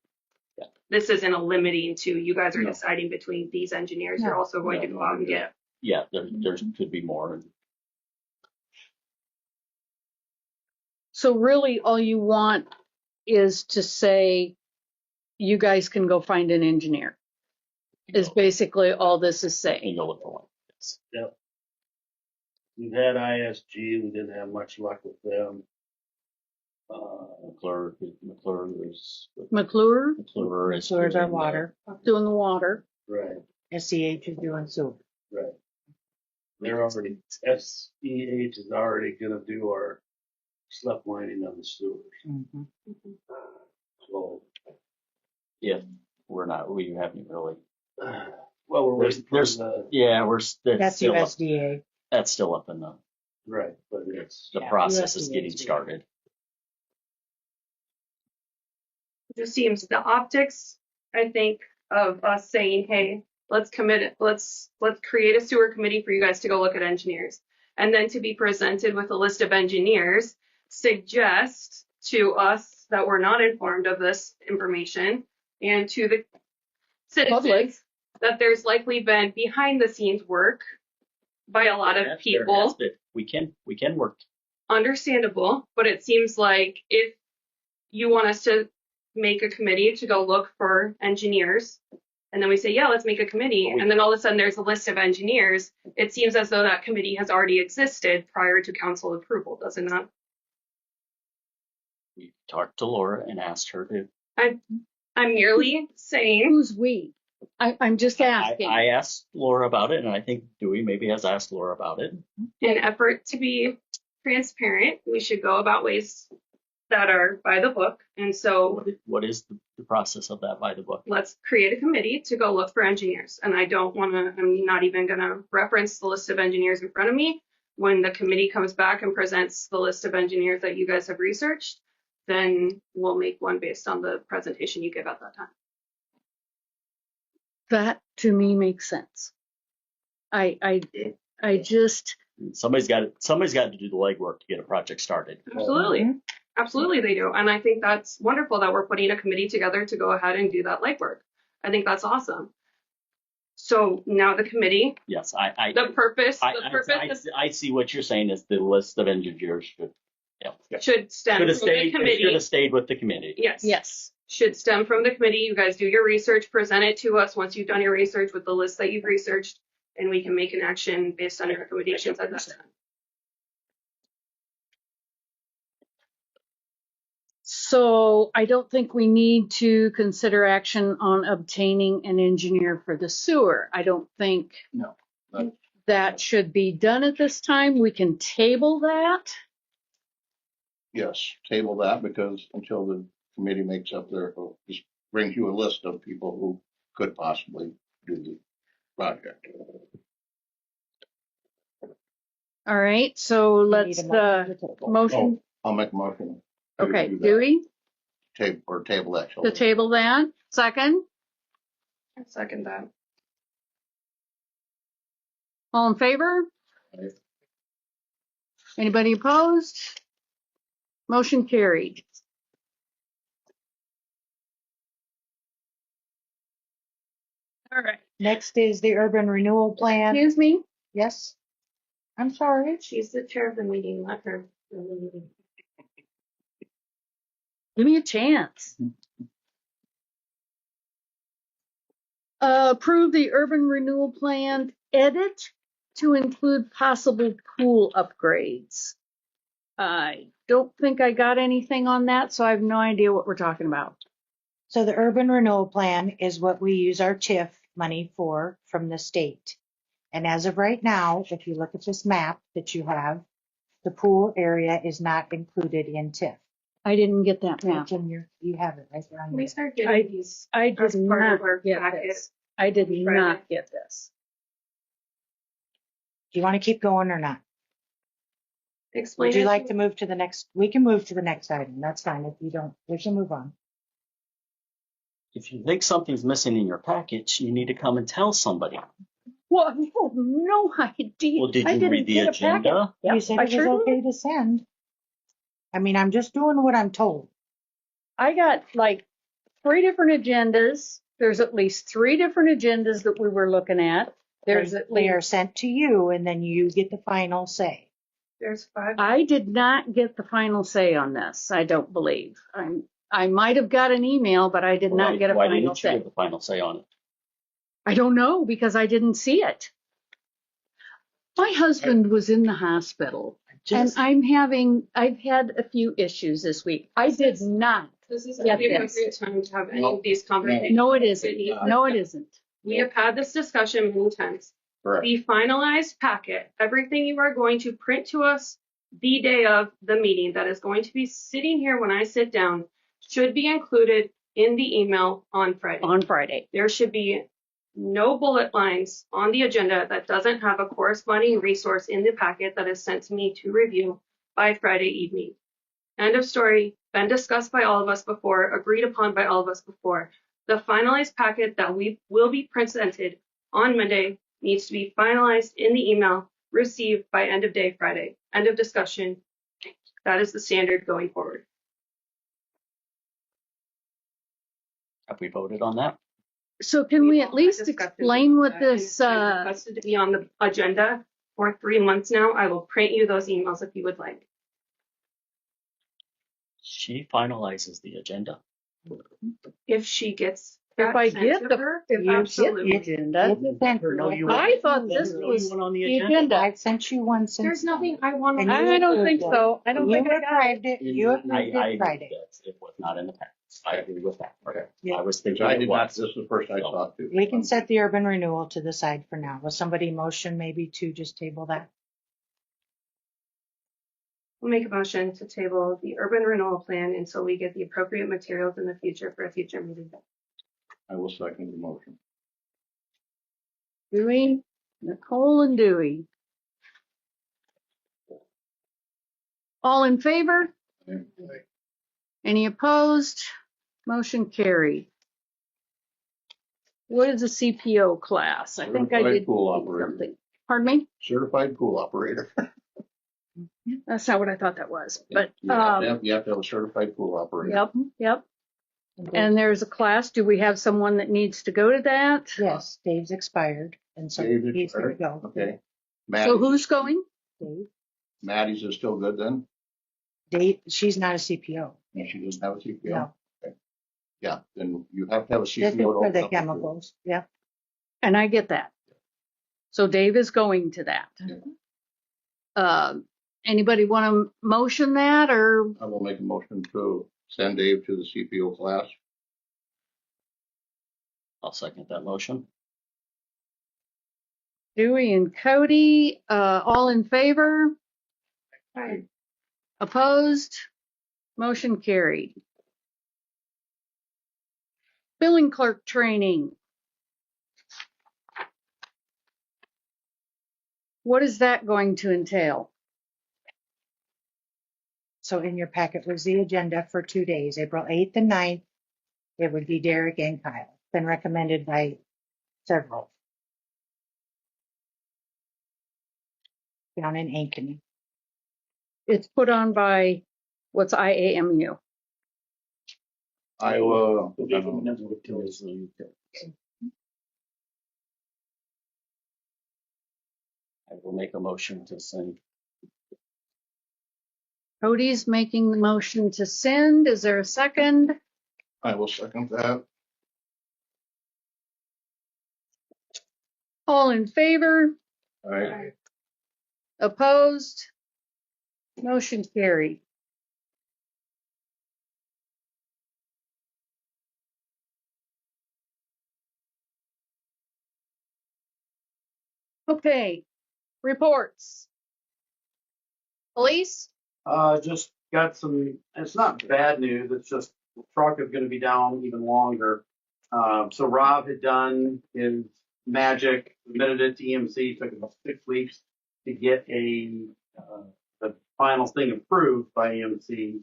Yeah. This isn't a limiting to you guys are No. deciding between these engineers. You're No. also going to go out and get. Yeah, there could be more. so really all you want is to say, you guys can go find an engineer, is basically all this is saying. And go look for one. Yes. We've had ISG, we didn't have much luck with them. McClure is McClure So there's our water. doing the water. Right, SEH is doing sewer. right. They're already, SEH is already gonna do our slip lining of the sewers. Mhm. So, if we're not, we haven't really. well, we're waiting for There's- the, Yeah, That's still up, USDA. that's still up in right, but it's, the Yeah, process is USDA getting is doing it. started. It just seems the optics, I think, of us saying, hey, let's commit it, let's create a sewer committee for you guys to go look at engineers. And then to be presented with a list of engineers suggest to us that we're not informed of this information and to the Public. citizens that there's likely been behind the scenes work by a lot of That's fair. people. Yes, but we can work. Understandable, but it seems like if you want us to make a committee to go look for engineers, and then we say, yeah, let's make a committee, and then all of a sudden there's a list of engineers, it seems as though that committee has already existed prior to council approval, does it not? We talked to Laura and asked her to. I'm merely saying, Who's we? I'm just asking. I asked Laura about it, and I think Dewey maybe has asked Laura about it. in effort to be transparent, we should go about ways that are by the book. And so What is the process of that by the book? let's create a committee to go look for engineers. And I don't want to, I'm not even going to reference the list of engineers in front of me. When the committee comes back and presents the list of engineers that you guys have researched, then we'll make one based on the presentation you give at that time. That to me makes sense. I just, Somebody's got to do the legwork to get a project started. Absolutely. Absolutely they do. And I think that's wonderful that we're putting a committee together to go ahead and do that legwork. I think that's awesome. So now the committee, Yes, I see what you're saying is the list of engineers should stem from the should committee. have stayed with the committee. Yes. Should stem from the committee. You guys do your research, present it to us once you've done your research with the list that you've researched, and we can make an action based on your recommendations at that time. so I don't think we need to consider action on obtaining an engineer for the sewer. I don't think No. that should be done at this time. We can table that. Yes, table that because until the committee makes up just brings you a list of people who could possibly do the project. All right, so let's, Need a motion to table. motion, I'll make a motion. to okay, do that. Dewey, Table that. to table that. Second, I second that. all in favor? Aye. Anybody opposed? Motion carried. All right. Next is the urban renewal plan. Excuse me? Yes? I'm sorry. She's the chair of the meeting, let her. Give me a chance. Approve the urban renewal plan edit to include possible pool upgrades. I don't think I got anything on that, so I have no idea what we're talking about. So the urban renewal plan is what we use our TIF money for from the state. And as of right now, if you look at this map that you have, the pool area is not included in TIF. I didn't get that map. You have it right there on We your. start getting these. I did As part not of our get packet. this. I did Friday. not get this. Do you want to keep going or not? Explain Would you it like to move to the next? We can move to the next item. That's fine. If you don't, we can move on. If you think something's missing in your package, you need to come and tell somebody. Well, I have no idea. Well, did I you didn't read the get a packet. agenda? Yep, You said I it was sure did. okay to send. I mean, I'm just doing what I'm told. I got like 3 different agendas. There's at least 3 different agendas that we were looking at. There's at They are least, sent to you and then you get the final say. There's 5. I did not get the final say on this. I don't believe. I might have got an email, but I did not get a Why final didn't you say. get the final say on it? I don't know because I didn't see it. My husband was in the hospital and I've had a few issues this week. I did not. This is Yeah, the yes. appropriate time to have any of these conversations. No, it isn't. No, it isn't. We have had this discussion many times. Correct. The finalized packet, everything you are going to print to us the day of the meeting that is going to be sitting here when I sit down should be included in the email on Friday. On Friday. There should be no bullet lines on the agenda that doesn't have a corresponding resource in the packet that is sent to me to review by Friday evening. End of story. Been discussed by all of us before, agreed upon by all of us before. The finalized packet that we will be presented on Monday needs to be finalized in the email received by end of day Friday. End of discussion. That is the standard going forward. Have we voted on that? So can we at all least discussed it explain what and this, requested to be on the agenda for 3 months now. I will print you those emails if you would like. She finalizes the agenda. If she gets If that I sent get to the, her, if I get absolutely. the agenda, It depends. Never know you were- I thought this never know was you went on the the agenda. agenda. I've sent you one since. There's nothing I want And to. you I don't think approved it. so. I don't You think I got it. approved it, you approved I it agree Friday. that it was not in the past. I agree with that. Okay. Yeah. I was Because thinking I it did not, was. this is the first I saw it too. We can set the urban renewal to the side for now. Will somebody motion maybe to just table that? We'll make a motion to table the urban renewal plan until we get the appropriate materials in the future for a future meeting. I will second the motion. Dewey, Nicole and Dewey. All in favor? Any opposed? Motion carried. What is a CPO class? I think I Certified did pool operator. something. Pardon me? Certified pool operator. That's not what I thought that was, but, You have to have a certified pool operator. yep. And there's a class. Do we have someone that needs to go to that? Yes, Dave's expired, and so Dave's he's gonna expired? go. Okay. So who's going? Dave, Maddie's is still good then? Dave, she's not a CPO. And she doesn't have a CPO? No, Okay. Yeah, then you have to have a CPO. this is to for open the up the pool. chemicals, yeah. And I get that. So Dave is going to that. Yeah. Anybody want to motion that or? I will make a motion to send Dave to the CPO class. I'll second that motion. Dewey and Cody, all in favor? Right. Opposed? Motion carried. Billing clerk training. What is that going to entail? So in your packet was the agenda for 2 days, April 8th and 9th. It would be Derek and Kyle, been recommended by several. Down in Ankeny. It's put on by, what's IAMU? Iowa. I will make a motion to send. Cody's making the motion to send. Is there a second? I will second that. All in favor? All right. Opposed? Motion carried. Okay, reports. Police? Just got some, it's not bad news, it's just the truck is gonna be down even longer. So Rob had done his magic, submitted it to EMC, took about 6 weeks to get the final thing approved by EMC.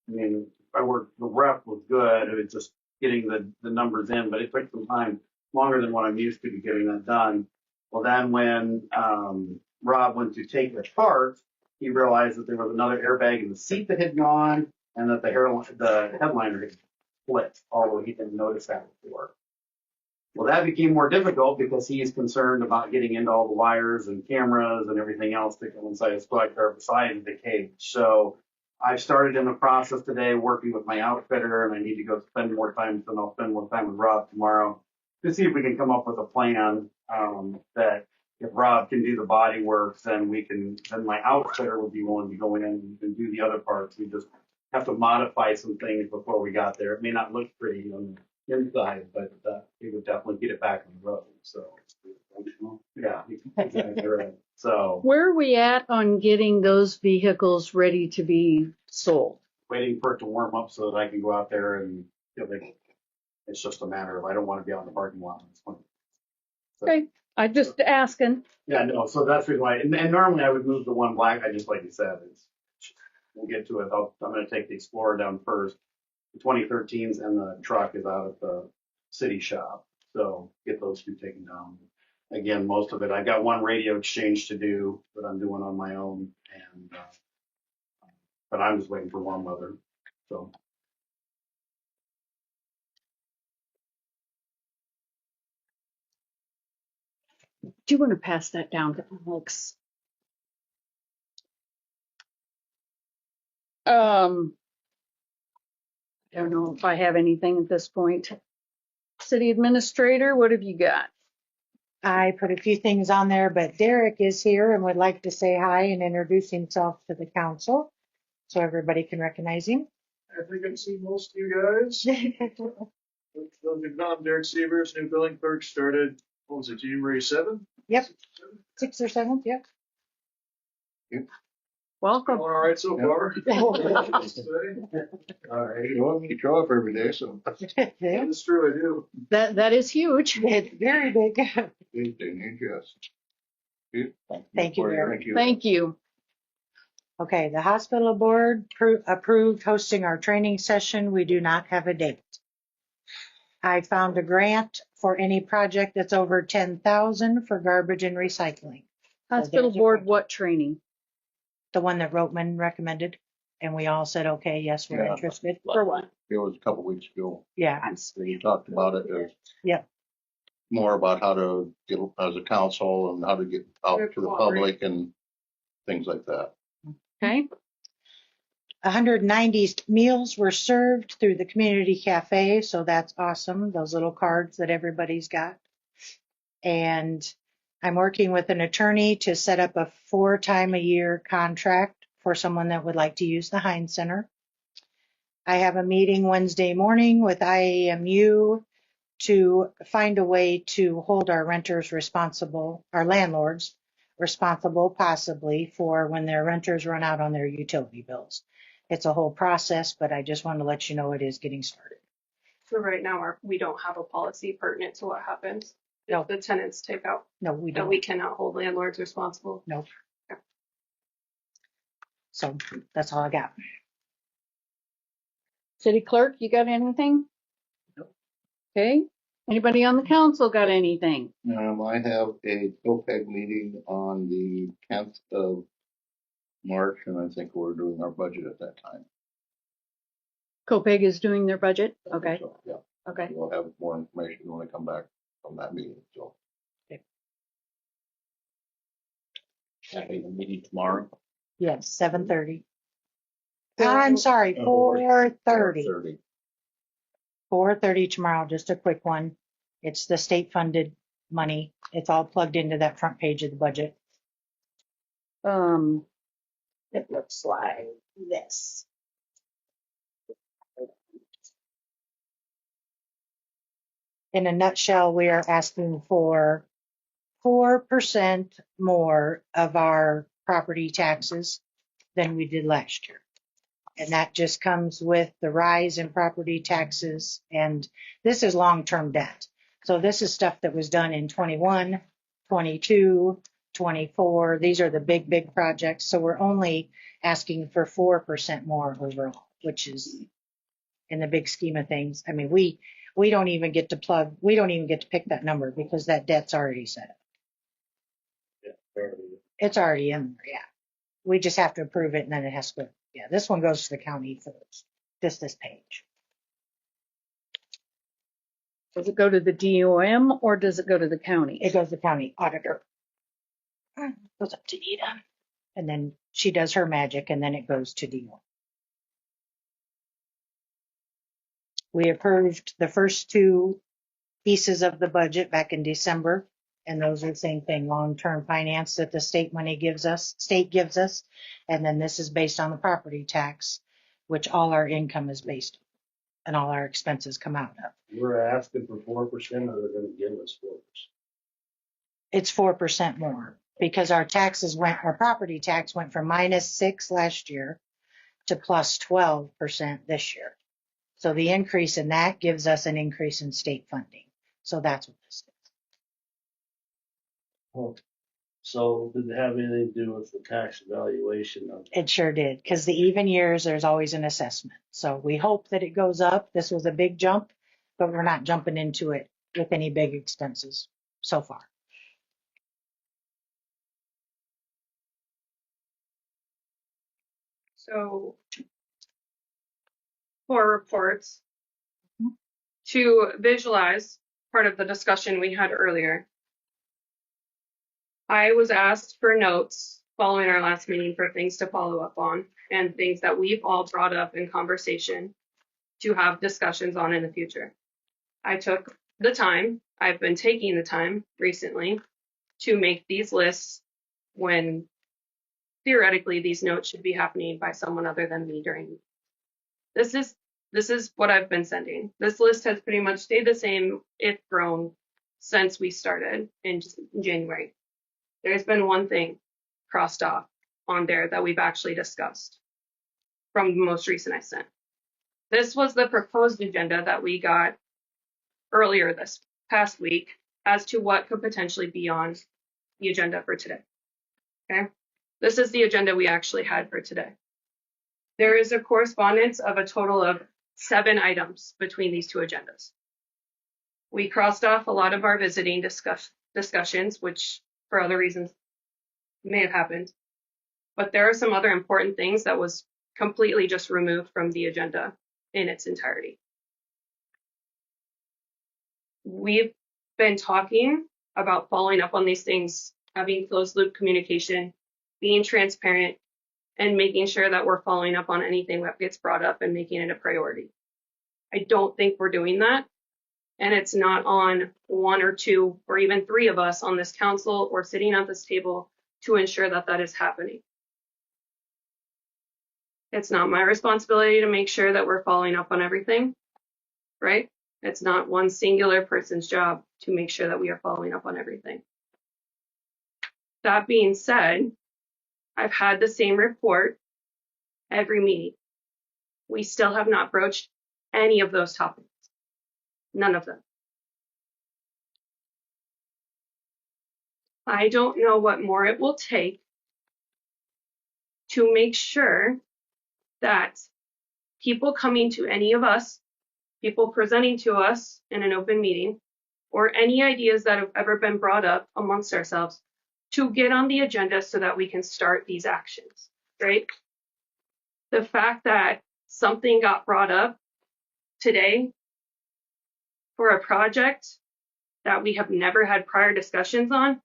I mean, the rep was good, it was just getting the numbers in, but it took some time, longer than what I'm used to getting that done. Well, then when, Rob went to take the part, he realized that there was another airbag in the seat that had gone and that the headliner had split, although he didn't notice that before. Well, that became more difficult because he is concerned about getting into all the wires and cameras and everything else that go inside a squad car beside the cage. So I've started in the process today working with my outfitter, and I need to go spend more time, so I'll spend more time with Rob tomorrow to see if we can come up with a plan that if Rob can do the body work, then my outfitter would be willing to go in and do the other parts. We just have to modify some things before we got there. It may not look pretty on the inside, but it would definitely get it back on the road. So, yeah, exactly right. So, Where are we at on getting those vehicles ready to be sold? waiting for it to warm up so that I can go out there and it's just a matter of I don't want to be out in the parking lot. So, Okay, I'm just asking. yeah, no, so that's the reason why. And normally I would move the one black. I just, like you said, we'll get to it. I'm going to take the Explorer down first. The 2013s and the truck is out at the city shop. So get those two taken down. Again, most of it, I got one radio exchange to do that I'm doing on my own. And, but I'm just waiting for warm weather. So. Do you want to pass that down to Alex? I don't know if I have anything at this point. City Administrator, what have you got? I put a few things on there, but Derek is here and would like to say hi and introduce himself to the council so everybody can recognize him. I think I've seen most of you guys. I'm Derek Sievers, new billing clerk, started, what was it, January 7th? Yep. 6th or 7th, yep. Welcome. All right so far. All right, you want me to show up every day, so. Yeah, That's true, I do. That is huge. it's very big. They need you. Thank you, Derek. Thank you. Thank you. Okay, the hospital board approved hosting our training session. We do not have a date. I found a grant for any project that's over 10,000 for garbage and recycling. Hospital there's a board, question. what training? The one that Rotman recommended, and we all said, okay, yes, we're Yeah. interested. For what? It was a couple weeks ago. Yeah, When you talked about it, there's Yep. more about how to get as a council and how to get out to the public and things like that. Okay. 190 meals were served through the community cafe, so that's awesome. Those little cards that everybody's got. And I'm working with an attorney to set up a 4-time-a-year contract for someone that would like to use the Heinz Center. I have a meeting Wednesday morning with IAMU to find a way to hold our renters responsible, our landlords responsible possibly for when their renters run out on their utility bills. It's a whole process, but I just want to let you know it is getting started. So right now, we don't have a policy pertinent to what happens No. if the tenants take out, No, we that don't. we cannot hold landlords responsible. Nope. So that's all I got. City clerk, you got anything? Nope. Okay. Anybody on the council got anything? I have a OPEC meeting on the 10th of March, and I think we're doing our budget at that time. COPEG is doing their budget? Okay. So, yeah, Okay. we'll have more information when I come back from that meeting, so. Having a meeting tomorrow. Yes, 7:30. I'm sorry, 4:30. 4:30. 4:30 tomorrow, just a quick one. It's the state funded money. It's all plugged into that front page of the budget. It looks like this. In a nutshell, we are asking for 4% more of our property taxes than we did last year. And that just comes with the rise in property taxes. And this is long-term debt. So this is stuff that was done in 21, 22, 24. These are the big, big projects. So we're only asking for 4% more overall, which is in the big scheme of things. I mean, we don't even get to pick that number because that debt's already set up. It's already in there, yeah. We just have to approve it and then it has to go. Yeah, this one goes to the county first, just this page. Does it go to the DOM or does it go to the county? It goes to the county auditor. Goes up to Nita. And then she does her magic and then it goes to DOM. We approved the first 2 pieces of the budget back in December. And those are the same thing, long-term finance that the state gives us. And then this is based on the property tax, which all our income is based on and all our expenses come out of. We're asking for 4%, or they're gonna give us 4%. It's 4% more because our property tax went from -6 last year to plus 12% this year. So the increase in that gives us an increase in state funding. So that's what this is. So did it have anything to do with the tax evaluation of? It sure did, because the even years, there's always an assessment. So we hope that it goes up. This was a big jump, but we're not jumping into it with any big expenses so far. So for reports, to visualize part of the discussion we had earlier, I was asked for notes following our last meeting for things to follow up on. and things that we've all brought up in conversation to have discussions on in the future. I took the time, I've been taking the time recently to make these lists when theoretically these notes should be happening by someone other than me during. This is what I've been sending. This list has pretty much stayed the same, if grown, since we started in January. There's been one thing crossed off on there that we've actually discussed from the most recent I sent. This was the proposed agenda that we got earlier this past week as to what could potentially be on the agenda for today. Okay, this is the agenda we actually had for today. There is a correspondence of a total of 7 items between these 2 agendas. We crossed off a lot of our visiting discussions, which for other reasons may have happened. But there are some other important things that was completely just removed from the agenda in its entirety. We've been talking about following up on these things, having closed loop communication, being transparent, and making sure that we're following up on anything that gets brought up and making it a priority. I don't think we're doing that. And it's not on 1 or 2 or even 3 of us on this council or sitting at this table to ensure that that is happening. It's not my responsibility to make sure that we're following up on everything, right? It's not one singular person's job to make sure that we are following up on everything. That being said, I've had the same report every meeting. We still have not broached any of those topics. None of them. I don't know what more it will take to make sure that people coming to any of us, people presenting to us in an open meeting, or any ideas that have ever been brought up amongst ourselves to get on the agenda so that we can start these actions, right? The fact that something got brought up today for a project that we have never had prior discussions on,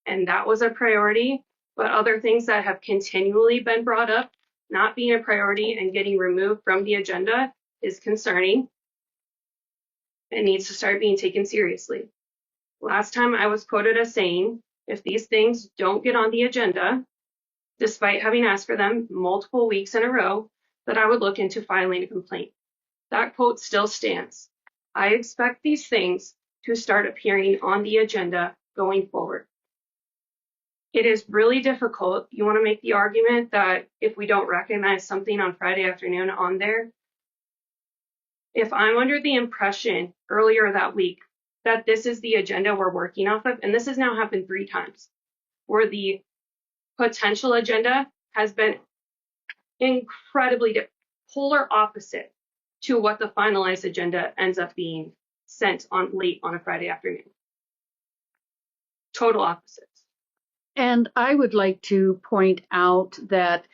and that was a priority, but other things that have continually been brought up not being a priority and getting removed from the agenda is concerning. It needs to start being taken seriously. Last time I was quoted as saying, if these things don't get on the agenda, despite having asked for them multiple weeks in a row, that I would look into filing a complaint. That quote still stands. I expect these things to start appearing on the agenda going forward. It is really difficult. You want to make the argument that if we don't recognize something on Friday afternoon on there, if I'm under the impression earlier that week that this is the agenda we're working off of, and this has now happened 3 times, where the potential agenda has been incredibly polar opposite to what the finalized agenda ends up being sent on late on a Friday afternoon. Total opposites. And I would like to point out that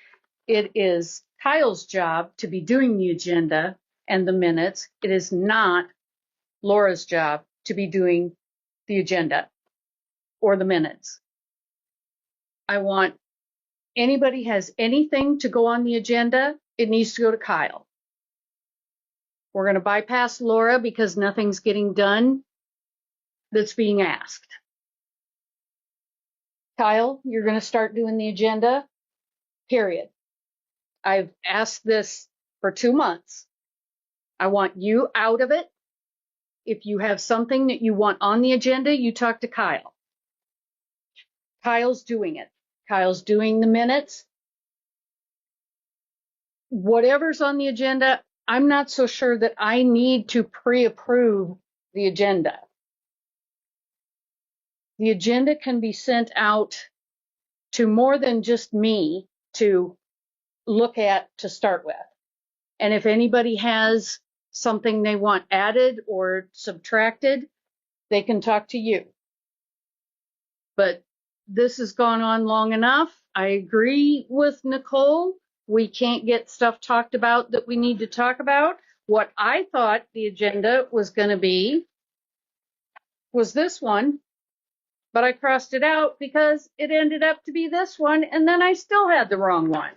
it is Kyle's job to be doing the agenda and the minutes. It is not Laura's job to be doing the agenda or the minutes. I want anybody has anything to go on the agenda, it needs to go to Kyle. We're going to bypass Laura because nothing's getting done that's being asked. Kyle, you're going to start doing the agenda, period. I've asked this for 2 months. I want you out of it. If you have something that you want on the agenda, you talk to Kyle. Kyle's doing it. Kyle's doing the minutes. Whatever's on the agenda, I'm not so sure that I need to pre-approve the agenda. The agenda can be sent out to more than just me to look at to start with. And if anybody has something they want added or subtracted, they can talk to you. But this has gone on long enough. I agree with Nicole. We can't get stuff talked about that we need to talk about. What I thought the agenda was going to be was this one, but I crossed it out because it ended up to be this one, and then I still had the wrong one.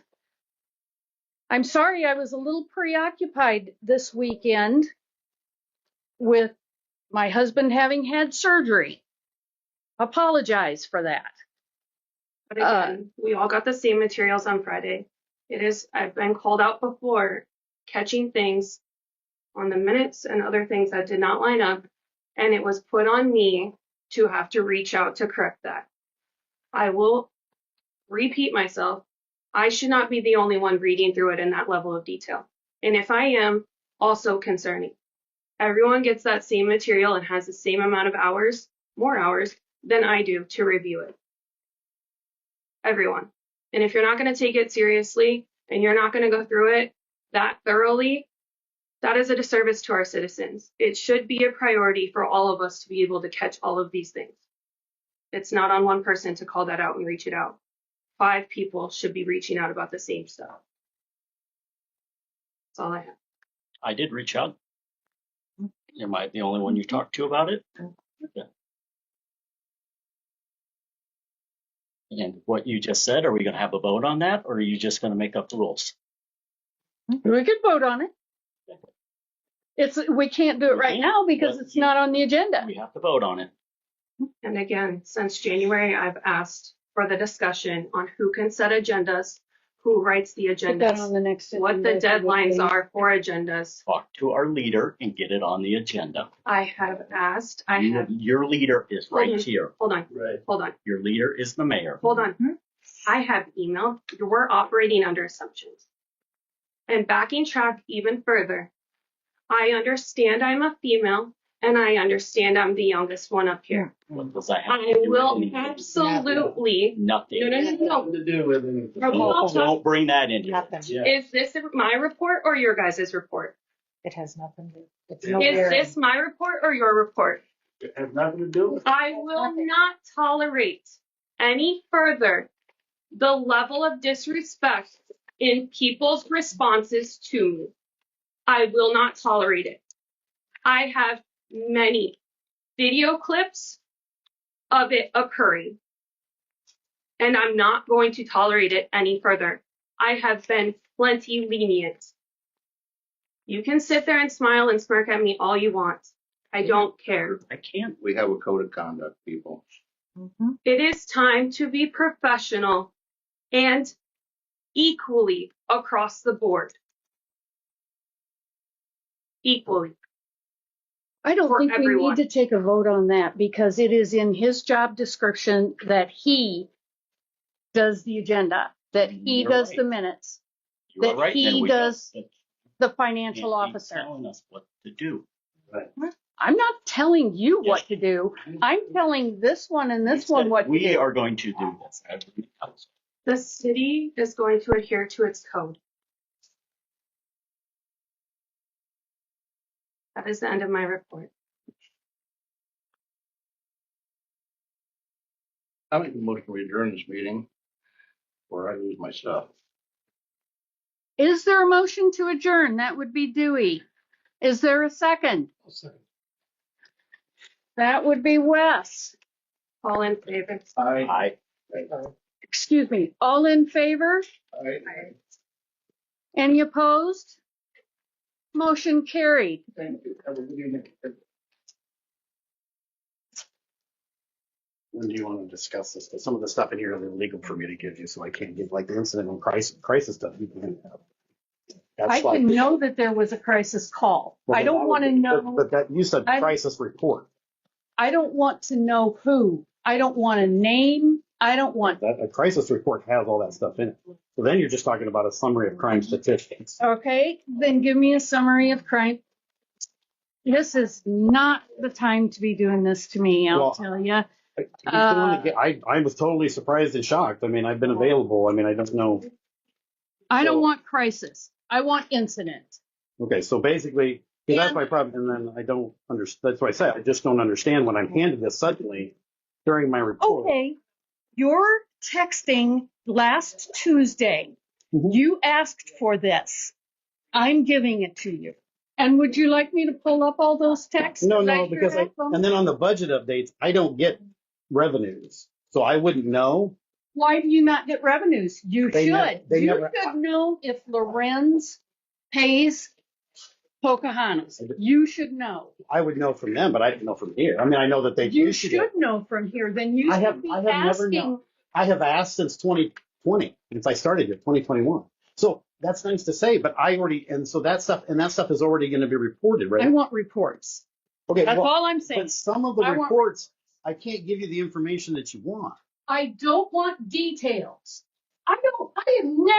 I'm sorry I was a little preoccupied this weekend with my husband having had surgery. Apologize for that. But again, we all got the same materials on Friday. I've been called out before, catching things on the minutes and other things that did not line up, and it was put on me to have to reach out to correct that. I will repeat myself. I should not be the only one reading through it in that level of detail. And if I am, also concerning. Everyone gets that same material and has the same amount of hours, more hours, than I do to review it. Everyone. And if you're not going to take it seriously and you're not going to go through it that thoroughly, that is a disservice to our citizens. It should be a priority for all of us to be able to catch all of these things. It's not on one person to call that out and reach it out. 5 people should be reaching out about the same stuff. That's all I have. I did reach out. Am I the only one you talked to about it? Yeah. And what you just said, are we going to have a vote on that, or are you just going to make up the rules? We could vote on it. We can't do it right now because it's not on the agenda. We have to vote on it. And again, since January, I've asked for the discussion on who can set agendas, who writes the Put that on agendas, the next what the agenda. deadlines are for agendas. Talk to our leader and get it on the agenda. I have asked, Your leader is right here. Hold on. Right. Hold on. Your leader is the mayor. Hold on. I have emailed. We're operating under assumptions. And backing track even further, I understand I'm a female, and I understand I'm the youngest one up here. What does that have to I do with will anything? absolutely. Nothing. No. Nothing to do with it. Don't bring that into Nothing. it. Yeah. Is this my report or your guys' report? It has nothing to, it's Is no Is bearing. this my report or your report? It has nothing to do with it. I will not tolerate any further the level of disrespect in people's responses to me. I will not tolerate it. I have many video clips of it occurring, and I'm not going to tolerate it any further. I have been plenty lenient. You can sit there and smile and smirk at me all you want. I don't care. I can't. We have a code of conduct, people. Mhm. It is time to be professional and equally across the board. Equally. I don't For think we everyone. need to take a vote on that because it is in his job description that he does the agenda, that he You're does right. the minutes, You are that right. he and we does don't- the can't financial be officer. telling us what to do. I'm not telling you Yes. what to do. I'm telling this one and this We one said what to we do. are going to do this as the council. The city is going to adhere to its code. That is the end of my report. I make a motion we adjourn this meeting or I lose my stuff. Is there a motion to adjourn? That would be Dewey. Is there a second? That would be Wes. All in favor? I Excuse me. All in favor? Any opposed? Motion carried. Thank you. Have a good evening. When do you want to discuss this? 'Cause some of the stuff in here is illegal for me to give you, so I can't give like the incident and crisis stuff. You can have. That's I like- can know that there was a crisis call. Well, I don't that want to would- know. But that, you said I- crisis report. I don't want to know who. I don't want a name. I don't want. That, a crisis report has all that stuff in it. So then you're just talking about a summary of crime statistics. Okay, then give me a summary of crime. This is not the time to be doing this to me, I'll Well, tell you. I was totally surprised and shocked. I mean, I've been available. I mean, I don't know. I don't So- want crisis. I want incident. Okay, so basically, 'cause that's my problem. And then I don't understand. That's what I said. I just don't understand when I'm handed this suddenly during my report. Okay, you're texting last Tuesday. Mhm. You asked for this. I'm giving it to you. And would you like me to pull up all those texts? No, I no, sure because have them. and then on the budget updates, I don't get revenues. So I wouldn't know. Why do you not get revenues? You They should. they You never- should know if Lorenz pays Pocahontas. You should know. I would know from them, but I didn't know from here. I mean, I know that they You issued should it. know from here. Then you I should have be never asking. known. I have asked since 2020, since I started here, 2021. So that's nice to say, but I already, and so that stuff is already going to be reported, right? I want reports. Okay, That's well, all I'm saying. but some of the I want reports, I can't give you the information that you want. I don't want details. I have never